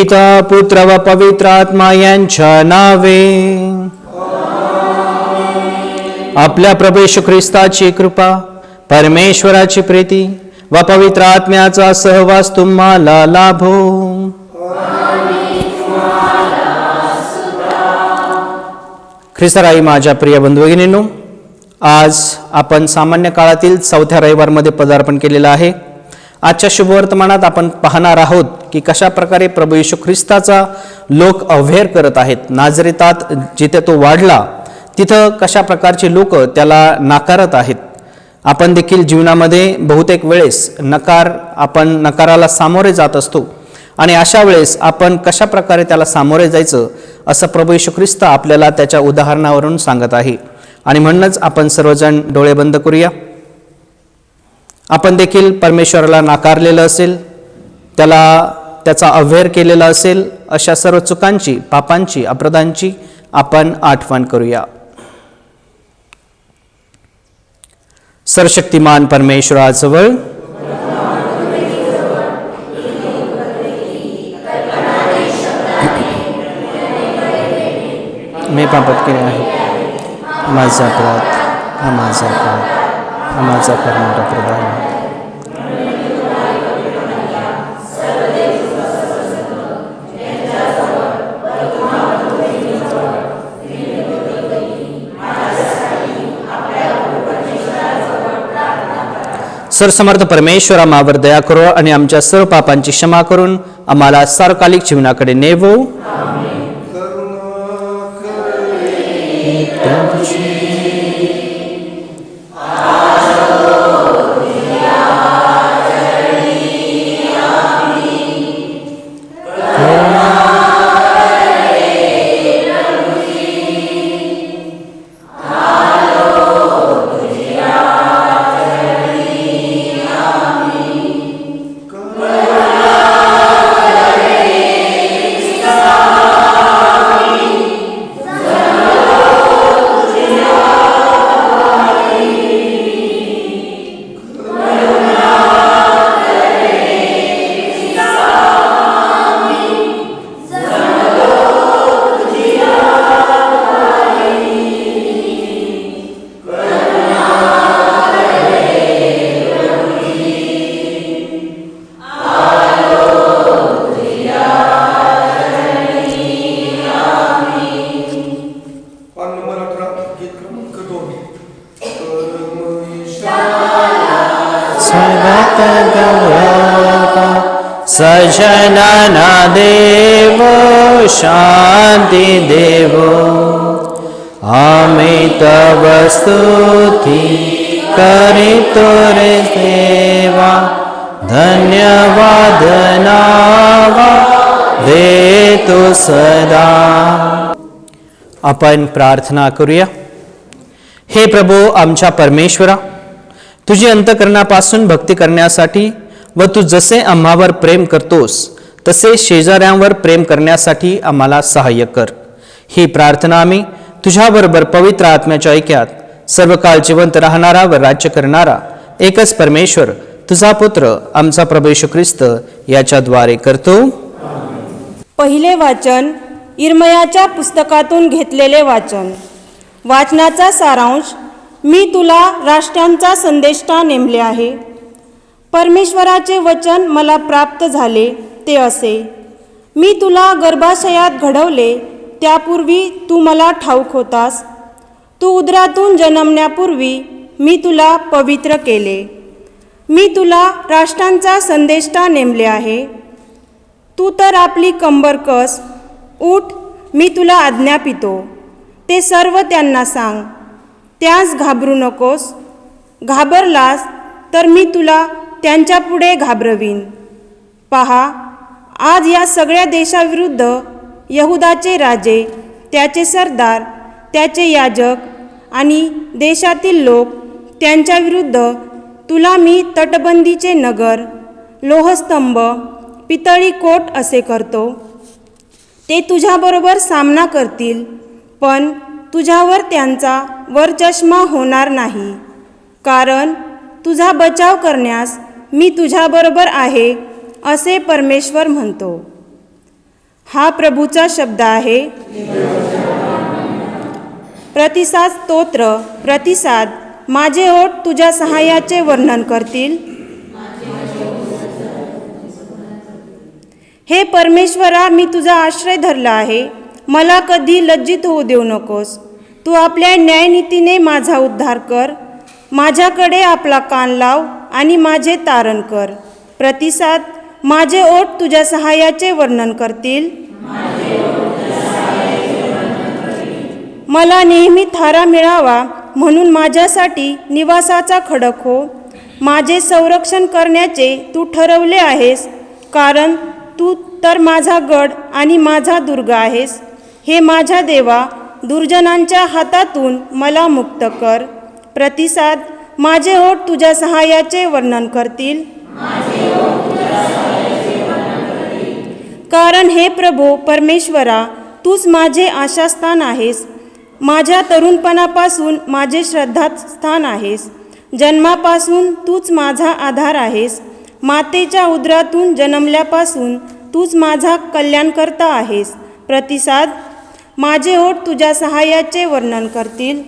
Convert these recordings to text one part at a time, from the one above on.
पिता पुत्र व पवित्र आत्मा यांच्या नावे. आपल्या प्रभू येशू ख्रिस्ताची कृपा, परमेश्वराची प्रीती व पवित्र आत्म्याचा सहवास तुम्हाला लाभो. ख्रिस्ताराई माझ्या प्रिय बंधू भगिनींनो, आज आपण सामान्य काळातील 4थ्या रविवारमध्ये पदार्पण केलेलं आहे. आजच्या शुभवर्तमानात आपण पाहणार आहोत की कशा प्रकारे प्रभू येशू ख्रिस्ताचा लोक अवहेर करत आहेत. नाझरेतात जिथे तो वाढला तिथं कशा प्रकारचे लोक त्याला नाकारत आहेत. आपण देखील जीवनामध्ये बहुतेक वेळेस आपण नकाराला सामोरे जात असतो आणि अशा वेळेस आपण कशा प्रकारे त्याला सामोरे जायचं असं प्रभू येशू ख्रिस्त आपल्याला त्याच्या उदाहरणावरून सांगत आहे. आणि म्हणूनच आपण सर्वजण डोळे बंद करूया. आपण देखील परमेश्वराला नाकारलेलं असेल, त्याचा अवहेर केलेला असेल, अशा सर्व चुकांची, पापांची, अपराधांची आपण आठवण करूया. सर्वशक्तिमान परमेश्वराजवळ मी पापत केले आहे, माझा अपराध, माझा करणारा प्रधान. सरसमर्थ परमेश्वर आम्हावर दया करो आणि आमच्या सर्व पापांची क्षमा करून आम्हाला सार्वकालिक जीवनाकडे नेवो. सजनना देवो शांति देवो, आम्ही तव स्तुति करीतो रे देवा. धन्यवाद नावा देतो सदा. आपण प्रार्थना करूया. हे प्रभू आमच्या परमेश्वरा, तुझी अंतःकरणापासून भक्ती करण्यासाठी व तू जसे आम्हावर प्रेम करतोस तसे शेजाऱ्यांवर प्रेम करण्यासाठी आम्हाला सहाय्य कर. ही प्रार्थना आम्ही तुझ्याबरोबर पवित्र आत्म्याच्या ऐक्यात सर्व काळ जिवंत राहणारा व राज्य करणारा एकच परमेश्वर तुझा पुत्र आमचा प्रभू येशू ख्रिस्त याच्याद्वारे करतो. पहिले वाचन इर्मयाच्या पुस्तकातून घेतलेले वाचन. वाचनाचा सारांश. मी तुला राष्ट्रांचा संदेष्टा नेमले आहे. परमेश्वराचे वचन मला प्राप्त झाले ते असे. मी तुला गर्भाशयात घडवले त्यापूर्वी तू मला ठाऊक होतास. तू उदरातून जन्मण्यापूर्वी मी तुला पवित्र केले. मी तुला राष्ट्रांचा संदेष्टा नेमले आहे. तू तर आपली कंबर कस. उठ, मी तुला आज्ञापितो ते सर्व त्यांना सांग. त्यास घाबरू नकोस. घाबरलास तर मी तुला त्यांच्यापुढे घाबरवीन. पहा, आज या सगळ्या देशाविरुद्ध यहुदाचे राजे, त्याचे सरदार, त्याचे याजक आणि देशातील लोक त्यांच्याविरुद्ध तुला मी तटबंदीचे नगर, लोहस्तंभ, पितळी कोट असे करतो. ते तुझ्याबरोबर सामना करतील, पण तुझ्यावर त्यांचा वरचष्मा होणार नाही, कारण तुझा बचाव करण्यास मी तुझ्याबरोबर आहे असे परमेश्वर म्हणतो. हा प्रभूचा शब्द आहे. प्रतिसाद स्तोत्र. प्रतिसाद. माझे ओठ तुझ्या सहाय्याचे वर्णन करतील. हे परमेश्वरा, मी तुझा आश्रय धरला आहे. मला कधी लज्जित होऊ देऊ नकोस. तू आपल्या न्यायनीतीने माझा उद्धार कर. माझ्याकडे आपला कान लाव आणि माझे तारण कर. प्रतिसाद. माझे ओठ तुझ्या सहाय्याचे वर्णन करतील. मला नेहमी थारा मिळावा म्हणून माझ्यासाठी निवासाचा खडक हो. माझे संरक्षण करण्याचे तू ठरवले आहेस, कारण तू तर माझा गड आणि माझा दुर्ग आहेस. हे माझ्या देवा, दुर्जनांच्या हातातून मला मुक्त कर. प्रतिसाद. माझे ओठ तुझ्या सहाय्याचे वर्णन करतील. कारण हे प्रभू परमेश्वरा, तूच माझे आशास्थान आहेस. माझ्या तरुणपणापासून माझे श्रद्धास्थान आहेस. जन्मापासून तूच माझा आधार आहेस. मातेच्या उदरातून जन्मल्यापासून तूच माझा कल्याणकर्ता आहेस. प्रतिसाद. माझे ओठ तुझ्या सहाय्याचे वर्णन करतील.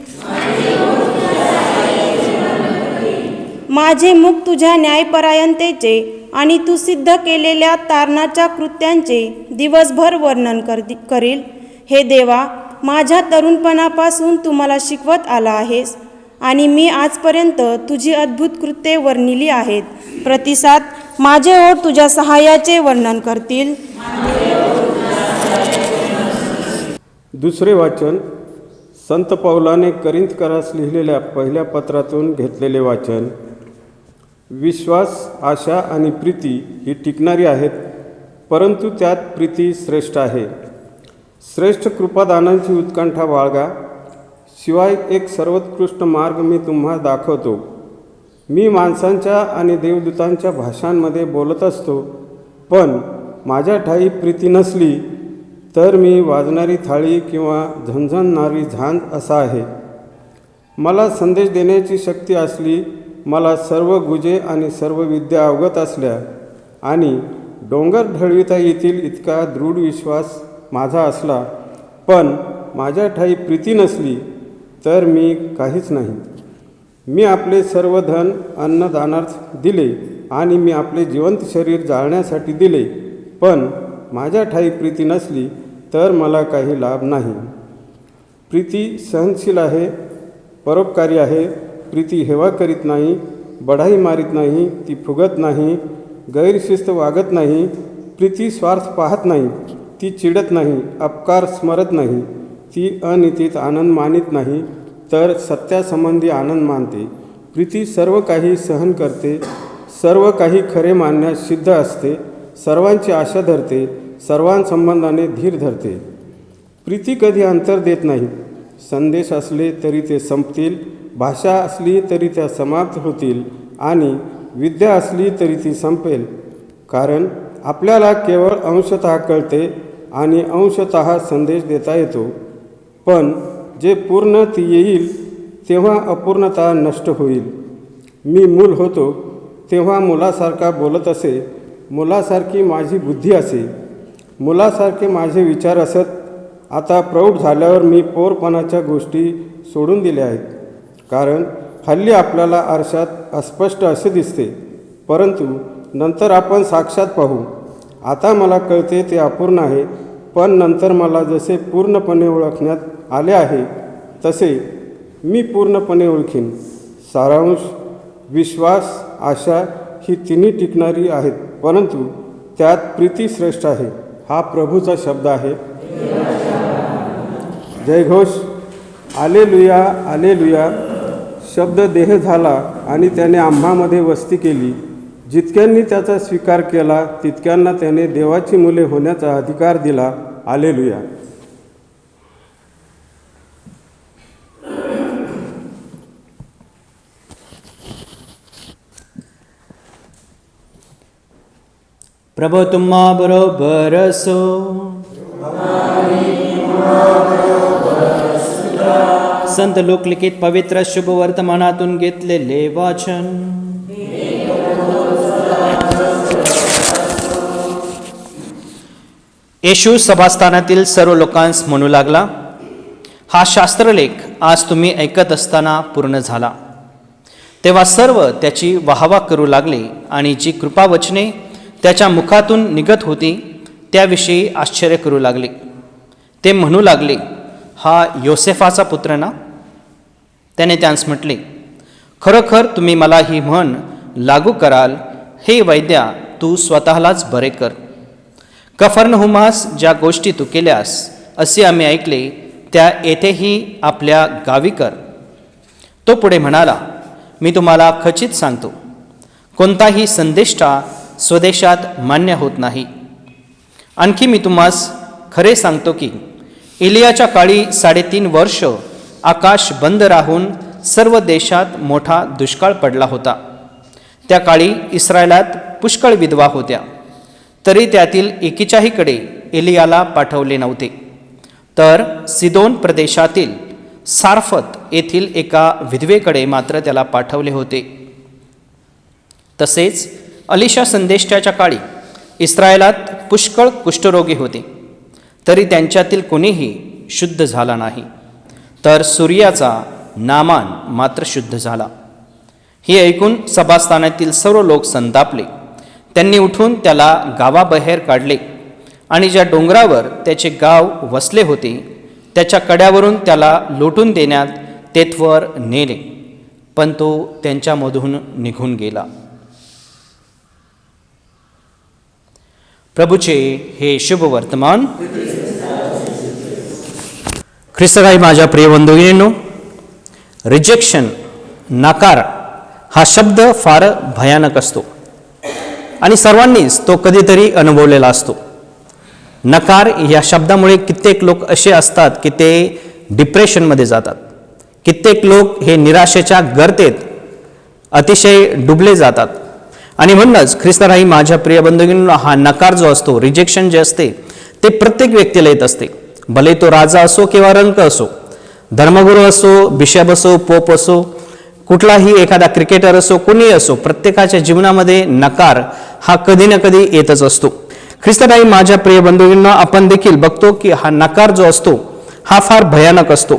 माझे मुख तुझ्या न्यायपरायणतेचे आणि तू सिद्ध केलेल्या तारणाच्या कृत्यांचे दिवसभर वर्णन करील. हे देवा, माझ्या तरुणपणापासून तू मला शिकवत आला आहेस आणि मी आजपर्यंत तुझी अद्भुत कृत्ये वर्णिली आहेत. प्रतिसाद. माझे ओठ तुझ्या सहाय्याचे वर्णन करतील. दुसरे वाचन. संत पौलाने करिंथकरास लिहिलेल्या पहिल्या पत्रातून घेतलेले वाचन. विश्वास, आशा आणि प्रीती ही टिकणारी आहेत, परंतु त्यात प्रीती श्रेष्ठ आहे. श्रेष्ठ कृपादानांची उत्कंठा बाळगा. शिवाय एक सर्वोत्कृष्ट मार्ग मी तुम्हा दाखवतो. मी माणसांच्या आणि देवदूतांच्या भाषांमध्ये बोलत असतो, पण माझ्या ठायी प्रीती नसली तर मी वाजणारी थाळी किंवा झणझणणारी झांज असा आहे. मला संदेश देण्याची शक्ती असली, मला सर्व गुजे आणि सर्व विद्या अवगत असल्या आणि डोंगर ढळविता येतील इतका दृढ विश्वास माझा असला, पण माझ्या ठायी प्रीती नसली तर मी काहीच नाही. मी आपले सर्व धन अन्नदानार्थ दिले आणि मी आपले जिवंत शरीर जाळण्यासाठी दिले, पण माझ्या ठायी प्रीती नसली तर मला काही लाभ नाही. प्रीती सहनशील आहे, परोपकारी आहे. प्रीती हेवा करीत नाही, बढाई मारीत नाही, ती फुगत नाही, गैरशिस्त वागत नाही. प्रीती स्वार्थ पाहत नाही, ती चिडत नाही, अपकार स्मरत नाही, ती अनितीत आनंद मानित नाही, तर सत्यासंबंधी आनंद मानते. प्रीती सर्व काही सहन करते, सर्व काही खरे मानण्यास सिद्ध असते, सर्वांची आशा धरते, सर्वांसंबंधाने धीर धरते. प्रीती कधी अंतर देत नाही. संदेश असले तरी ते संपतील, भाषा असली तरी त्या समाप्त होतील आणि विद्या असली तरी ती संपेल. कारण आपल्याला केवळ अंशतः कळते आणि अंशतः संदेश देता येतो, पण जे पूर्ण ती येईल तेव्हा अपूर्णता नष्ट होईल. मी मूल होतो तेव्हा मुलासारखा बोलत असे, मुलासारखी माझी बुद्धी असे, मुलासारखे माझे विचार असत. आता प्रौढ झाल्यावर मी पोरपणाच्या गोष्टी सोडून दिल्या आहेत. कारण हल्ली आपल्याला आरशात अस्पष्ट असे दिसते, परंतु नंतर आपण साक्षात पाहू. आता मला कळते ते अपूर्ण आहे, पण नंतर मला जसे पूर्णपणे ओळखण्यात आले आहे तसे मी पूर्णपणे ओळखीन. सारांश. विश्वास, आशा ही तिन्ही टिकणारी आहेत, परंतु त्यात प्रीती श्रेष्ठ आहे. हा प्रभूचा शब्द आहे. जयघोष. आलेलुया, आलेलुया. शब्द देह झाला आणि त्याने आम्हामध्ये वस्ती केली. जितक्यांनी त्याचा स्वीकार केला तितक्यांना त्याने देवाची मुले होण्याचा अधिकार दिला. आलेलुया. प्रभो तुम्हा बरोबर असो. संत लोकलिखित पवित्र शुभ वर्तमानातून घेतलेले वाचन. येशू सभास्थानातील सर्व लोकांस म्हणू लागला, हा शास्त्रलेख आज तुम्ही ऐकत असताना पूर्ण झाला. तेव्हा सर्व त्याची वाहवा करू लागले आणि जी कृपावचने त्याच्या मुखातून निघत होती त्याविषयी आश्चर्य करू लागले. ते म्हणू लागले, हा योसेफाचा पुत्र ना? त्याने त्यांस म्हटले, खरोखर तुम्ही मला ही म्हण लागू कराल, हे वैद्या तू स्वतःलाच बरे कर. कफर्नहुमास ज्या गोष्टी तू केल्यास असे आम्ही ऐकले त्या येथेही आपल्या गावी कर. तो पुढे म्हणाला, मी तुम्हाला खचित सांगतो, कोणताही संदेष्टा स्वदेशात मान्य होत नाही. आणखी मी तुम्हास खरे सांगतो की एलियाच्या काळी 3.5 वर्ष आकाश बंद राहून सर्व देशात मोठा दुष्काळ पडला होता. त्या काळी इस्रायलात पुष्कळ विधवा होत्या, तरी त्यातील एकीच्याहीकडे एलियाला पाठवले नव्हते. तर सिदोन प्रदेशातील सारफत येथील एका विधवेकडे मात्र त्याला पाठवले होते. तसेच अलिशा संदेष्टाच्या काळी इस्रायलात पुष्कळ कुष्ठरोगी होते, तरी त्यांच्यातील कोणीही शुद्ध झाला नाही. तर सूर्याचा नामान मात्र शुद्ध झाला. हे ऐकून सभास्थानातील सर्व लोक संतापले. त्यांनी उठून त्याला गावाबाहेर काढले आणि ज्या डोंगरावर त्याचे गाव वसले होते त्याच्या कड्यावरून त्याला लोटून देण्यात तेथवर नेले, पण तो त्यांच्यामधून निघून गेला. प्रभूचे हे शुभ वर्तमान. ख्रिस्ताई माझ्या प्रिय बंधुगिनींनो, रिजेक्शन, नकार हा शब्द फार भयानक असतो आणि सर्वांनीच तो कधीतरी अनुभवलेला असतो. नकार या शब्दामुळे कित्येक लोक असे असतात की ते डिप्रेशनमध्ये जातात. कित्येक लोक हे निराशेच्या गर्तेत अतिशय डुबले जातात. आणि म्हणूनच ख्रिस्ताई माझ्या प्रिय बंधुगिनींनो, हा नकार जो असतो, रिजेक्शन जे असते, ते प्रत्येक व्यक्तीला येत असते. भले तो राजा असो किंवा रंक असो, धर्मगुरू असो, बिशप असो, पोप असो, कुठलाही एखादा क्रिकेटर असो, कोणी असो, प्रत्येकाच्या जीवनामध्ये नकार हा कधी ना कधी येतच असतो. ख्रिस्ताई माझ्या प्रिय बंधुगिनींनो, आपण देखील बघतो की हा नकार जो असतो हा फार भयानक असतो.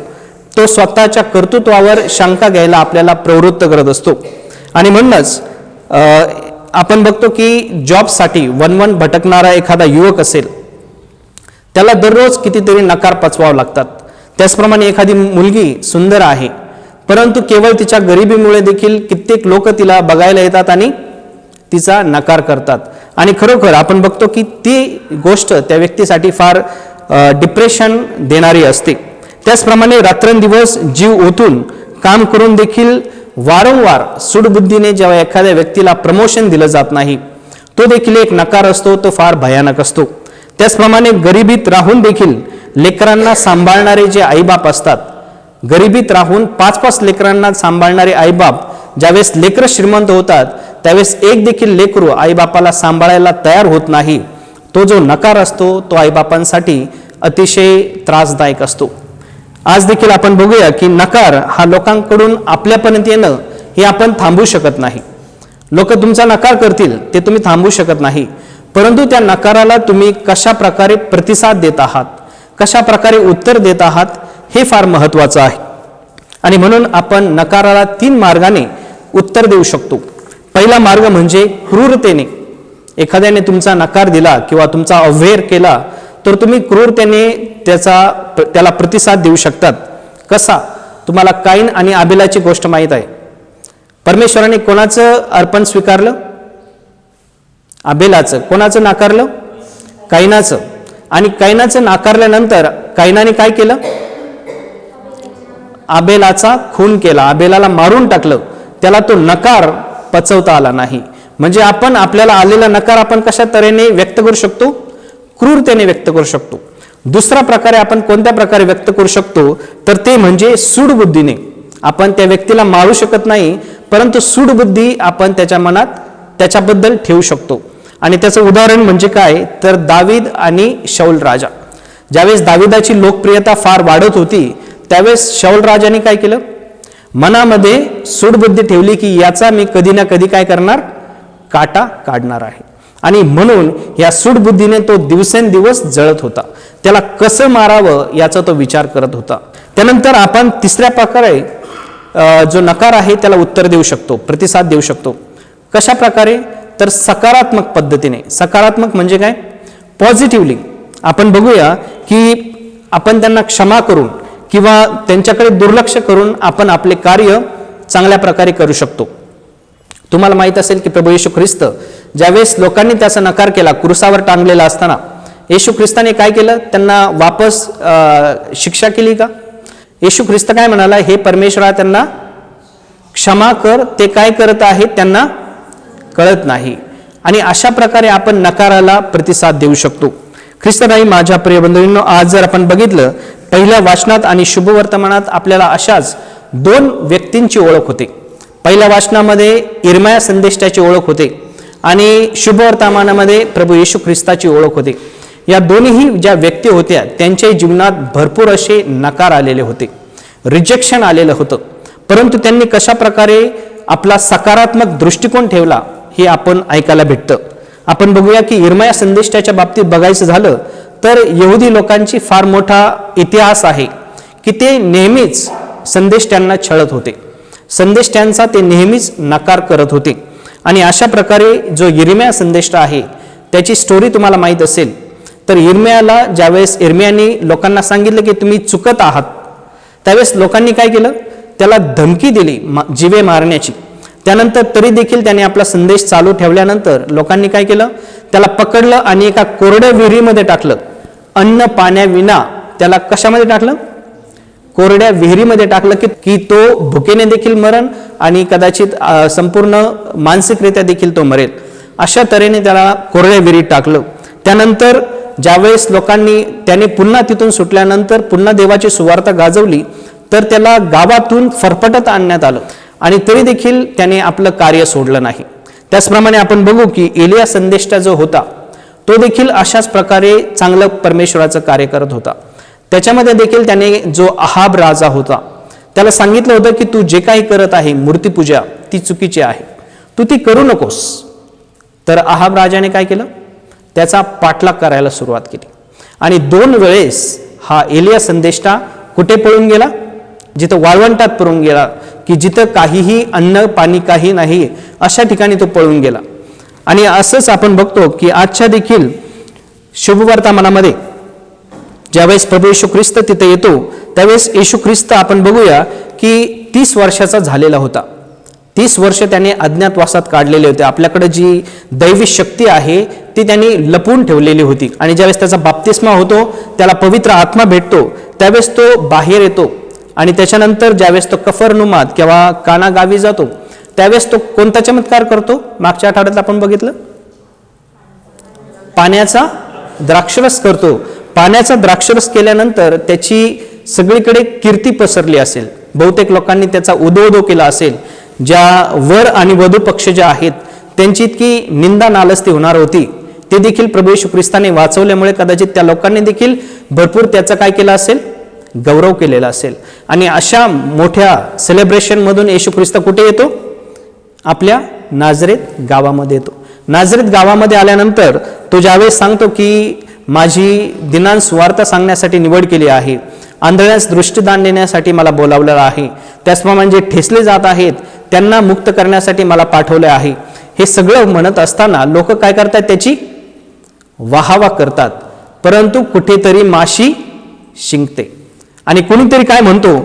तो स्वतःच्या कर्तृत्वावर शंका घ्यायला आपल्याला प्रवृत्त करत असतो. आणि म्हणूनच आपण बघतो की जॉबसाठी वन भटकणारा एखादा युवक असेल, त्याला दररोज कितीतरी नकार पचवावे लागतात. त्याचप्रमाणे एखादी मुलगी सुंदर आहे, परंतु केवळ तिच्या गरिबीमुळे देखील कित्येक लोक तिला बघायला येतात आणि तिचा नकार करतात. आणि खरोखर आपण बघतो की ती गोष्ट त्या व्यक्तीसाठी फार डिप्रेशन देणारी असते. त्याचप्रमाणे रात्रंदिवस जीव ओतून काम करून देखील वारंवार सूडबुद्धीने जेव्हा एखाद्या व्यक्तीला प्रमोशन दिलं जात नाही, तो देखील एक नकार असतो. तो फार भयानक असतो. त्याचप्रमाणे गरिबीत राहून देखील लेकरांना सांभाळणारे जे आईबाप असतात, गरिबीत राहून 5-5 लेकरांना सांभाळणारे आईबाप ज्यावेळेस लेकरं श्रीमंत होतात त्यावेळेस एक देखील लेकरू आईबापाला सांभाळायला तयार होत नाही. तो जो नकार असतो तो आईबापांसाठी अतिशय त्रासदायक असतो. आज देखील आपण बघूया की नकार हा लोकांकडून आपल्यापर्यंत येणं हे आपण थांबवू शकत नाही. लोक तुमचा नकार करतील ते तुम्ही थांबवू शकत नाही, परंतु त्या नकाराला तुम्ही कशा प्रकारे प्रतिसाद देत आहात, कशा प्रकारे उत्तर देत आहात, हे फार महत्त्वाचं आहे. आणि म्हणून आपण नकाराला 3 मार्गाने उत्तर देऊ शकतो. पहिला मार्ग म्हणजे क्रूरतेने. एखाद्याने तुमचा नकार दिला किंवा तुमचा अवहेर केला तर तुम्ही क्रूरतेने त्याला प्रतिसाद देऊ शकतात. कसा? तुम्हाला काईन आणि आबेलाची गोष्ट माहीत आहे. परमेश्वराने कोणाचं अर्पण स्वीकारलं? आबेलाचं. कोणाचं नाकारलं? काईनाचं. आणि काईनाचं नाकारल्यानंतर काईनाने काय केलं? आबेलाचा खून केला, आबेलाला मारून टाकलं. त्याला तो नकार पचवता आला नाही. म्हणजे आपण आपल्याला आलेला नकार आपण कशा तऱ्हेने व्यक्त करू शकतो? क्रूरतेने व्यक्त करू शकतो. दुसरा प्रकारे आपण कोणत्या प्रकारे व्यक्त करू शकतो तर ते म्हणजे सूडबुद्धीने. आपण त्या व्यक्तीला मारू शकत नाही, परंतु सूडबुद्धी आपण त्याच्या मनात त्याच्याबद्दल ठेवू शकतो. आणि त्याचं उदाहरण म्हणजे काय तर दावीद आणि शाऊल राजा. ज्यावेळेस दाविदाची लोकप्रियता फार वाढत होती त्यावेळेस शाऊल राजाने काय केलं? मनामध्ये सूडबुद्धी ठेवली की याचा मी कधी ना कधी काय करणार? काटा काढणार आहे. आणि म्हणून या सूडबुद्धीने तो दिवसेंदिवस जळत होता. त्याला कसं मारावं याचा तो विचार करत होता. त्यानंतर आपण तिसऱ्या प्रकारे जो नकार आहे त्याला उत्तर देऊ शकतो, प्रतिसाद देऊ शकतो. कशा प्रकारे? तर सकारात्मक पद्धतीने. सकारात्मक म्हणजे काय? पॉझिटिव्हली. आपण बघूया की आपण त्यांना क्षमा करून किंवा त्यांच्याकडे दुर्लक्ष करून आपण आपले कार्य चांगल्या प्रकारे करू शकतो. तुम्हाला माहित असेल की प्रभू येशू ख्रिस्त ज्यावेळेस लोकांनी त्याचा नकार केला, क्रूसावर टांगलेला असताना येशू ख्रिस्ताने काय केलं? त्यांना वापस शिक्षा केली का? येशू ख्रिस्त काय म्हणाला? हे परमेश्वरा, त्यांना क्षमा कर, ते काय करत आहेत त्यांना कळत नाही. आणि अशा प्रकारे आपण नकाराला प्रतिसाद देऊ शकतो. ख्रिस्तराई माझ्या प्रिय बंधूंनो, आज जर आपण बघितलं पहिल्या वाचनात आणि शुभवर्तमानात आपल्याला अशाच दोन व्यक्तींची ओळख होते. पहिल्या वाचनामध्ये इर्मया संदेष्टाची ओळख होते आणि शुभवर्तमानामध्ये प्रभू येशू ख्रिस्ताची ओळख होते. या दोन्ही ज्या व्यक्ती होत्या त्यांच्या जीवनात भरपूर असे नकार आलेले होते, रिजेक्शन आलेलं होतं. परंतु त्यांनी कशा प्रकारे आपला सकारात्मक दृष्टिकोन ठेवला हे आपण ऐकायला भेटतं. आपण बघूया की इर्मया संदेष्टाच्या बाबतीत बघायचं झालं तर यहुदी लोकांची फार मोठा इतिहास आहे की ते नेहमीच संदेष्ट्यांना छळत होते, संदेष्ट्यांचा ते नेहमीच नकार करत होते. आणि अशा प्रकारे जो इर्मया संदेष्ट आहे त्याची स्टोरी तुम्हाला माहीत असेल. तर इर्मयाला ज्यावेळेस इर्मयाने लोकांना सांगितलं की तुम्ही चुकत आहात, त्यावेळेस लोकांनी काय केलं? त्याला धमकी दिली जीवे मारण्याची. त्यानंतर तरी देखील त्याने आपला संदेश चालू ठेवल्यानंतर लोकांनी काय केलं? त्याला पकडलं आणि एका कोरड्या विहिरीमध्ये टाकलं. अन्न पाण्याविना त्याला कशामध्ये टाकलं? कोरड्या विहिरीमध्ये टाकलं की तो भुकेने देखील मरण आणि कदाचित संपूर्ण मानसिकरित्या देखील तो मरेल. अशा तऱ्हेने त्याला कोरड्या विहिरीत टाकलं. त्यानंतर ज्यावेळेस लोकांनी त्याने पुन्हा तिथून सुटल्यानंतर पुन्हा देवाची सुवार्ता गाजवली तर त्याला गावातून फरफटत आणण्यात आलं आणि तरी देखील त्याने आपलं कार्य सोडलं नाही. त्याचप्रमाणे आपण बघू की एलिया संदेष्टा जो होता तो देखील अशाच प्रकारे चांगलं परमेश्वराचं कार्य करत होता. त्याच्यामध्ये देखील त्याने जो अहाब राजा होता त्याला सांगितलं होतं की तू जे काही करत आहे मूर्तीपूजा ती चुकीची आहे, तू ती करू नकोस. तर अहाब राजाने काय केलं? त्याचा पाठलाग करायला सुरुवात केली आणि 2 वेळेस हा एलिया संदेष्टा कुठे पळून गेला? जिथं वाळवंटात पळून गेला, की जिथं काहीही अन्न पाणी काही नाही अशा ठिकाणी तो पळून गेला. आणि असंच आपण बघतो की आजच्या देखील शुभवर्तमानामध्ये ज्यावेळेस प्रभू येशू ख्रिस्त तिथे येतो त्यावेळेस येशू ख्रिस्त आपण बघूया की 30 वर्षाचा झालेला होता. 30 वर्ष त्याने अज्ञातवासात काढलेले होते. आपल्याकडे जी दैवी शक्ती आहे ती त्यांनी लपवून ठेवलेली होती. आणि ज्यावेळेस त्याचा बाप्तिस्मा होतो, त्याला पवित्र आत्मा भेटतो, त्यावेळेस तो बाहेर येतो. आणि त्याच्यानंतर ज्यावेळेस तो कफरनुमात किंवा काना गावी जातो त्यावेळेस तो कोणता चमत्कार करतो? मागच्या आठवड्यात आपण बघितलं, पाण्याचा द्राक्षरस करतो. पाण्याचा द्राक्षरस केल्यानंतर त्याची सगळीकडे कीर्ती पसरली असेल. बहुतेक लोकांनी त्याचा उदोउदो केला असेल. ज्या वर आणि वधू पक्ष ज्या आहेत त्यांची इतकी निंदा नालस्ती होणार होती ते देखील प्रभू येशू ख्रिस्ताने वाचवल्यामुळे कदाचित त्या लोकांनी देखील भरपूर त्याचा काय केला असेल? गौरव केलेला असेल. आणि अशा मोठ्या सेलिब्रेशन मधून येशू ख्रिस्त कुठे येतो? आपल्या नाझरेत गावामध्ये येतो. नाझरेत गावामध्ये आल्यानंतर तो ज्यावेळेस सांगतो की माझी दिनांत सुवार्ता सांगण्यासाठी निवड केली आहे, आंधळ्यास दृष्टीदान देण्यासाठी मला बोलावलेलं आहे, त्याचप्रमाणे जे ठेचले जात आहेत त्यांना मुक्त करण्यासाठी मला पाठवले आहे. हे सगळं म्हणत असताना लोक काय करतात? त्याची वाहवा करतात. परंतु कुठेतरी माशी शिंकते आणि कोणीतरी काय म्हणतो?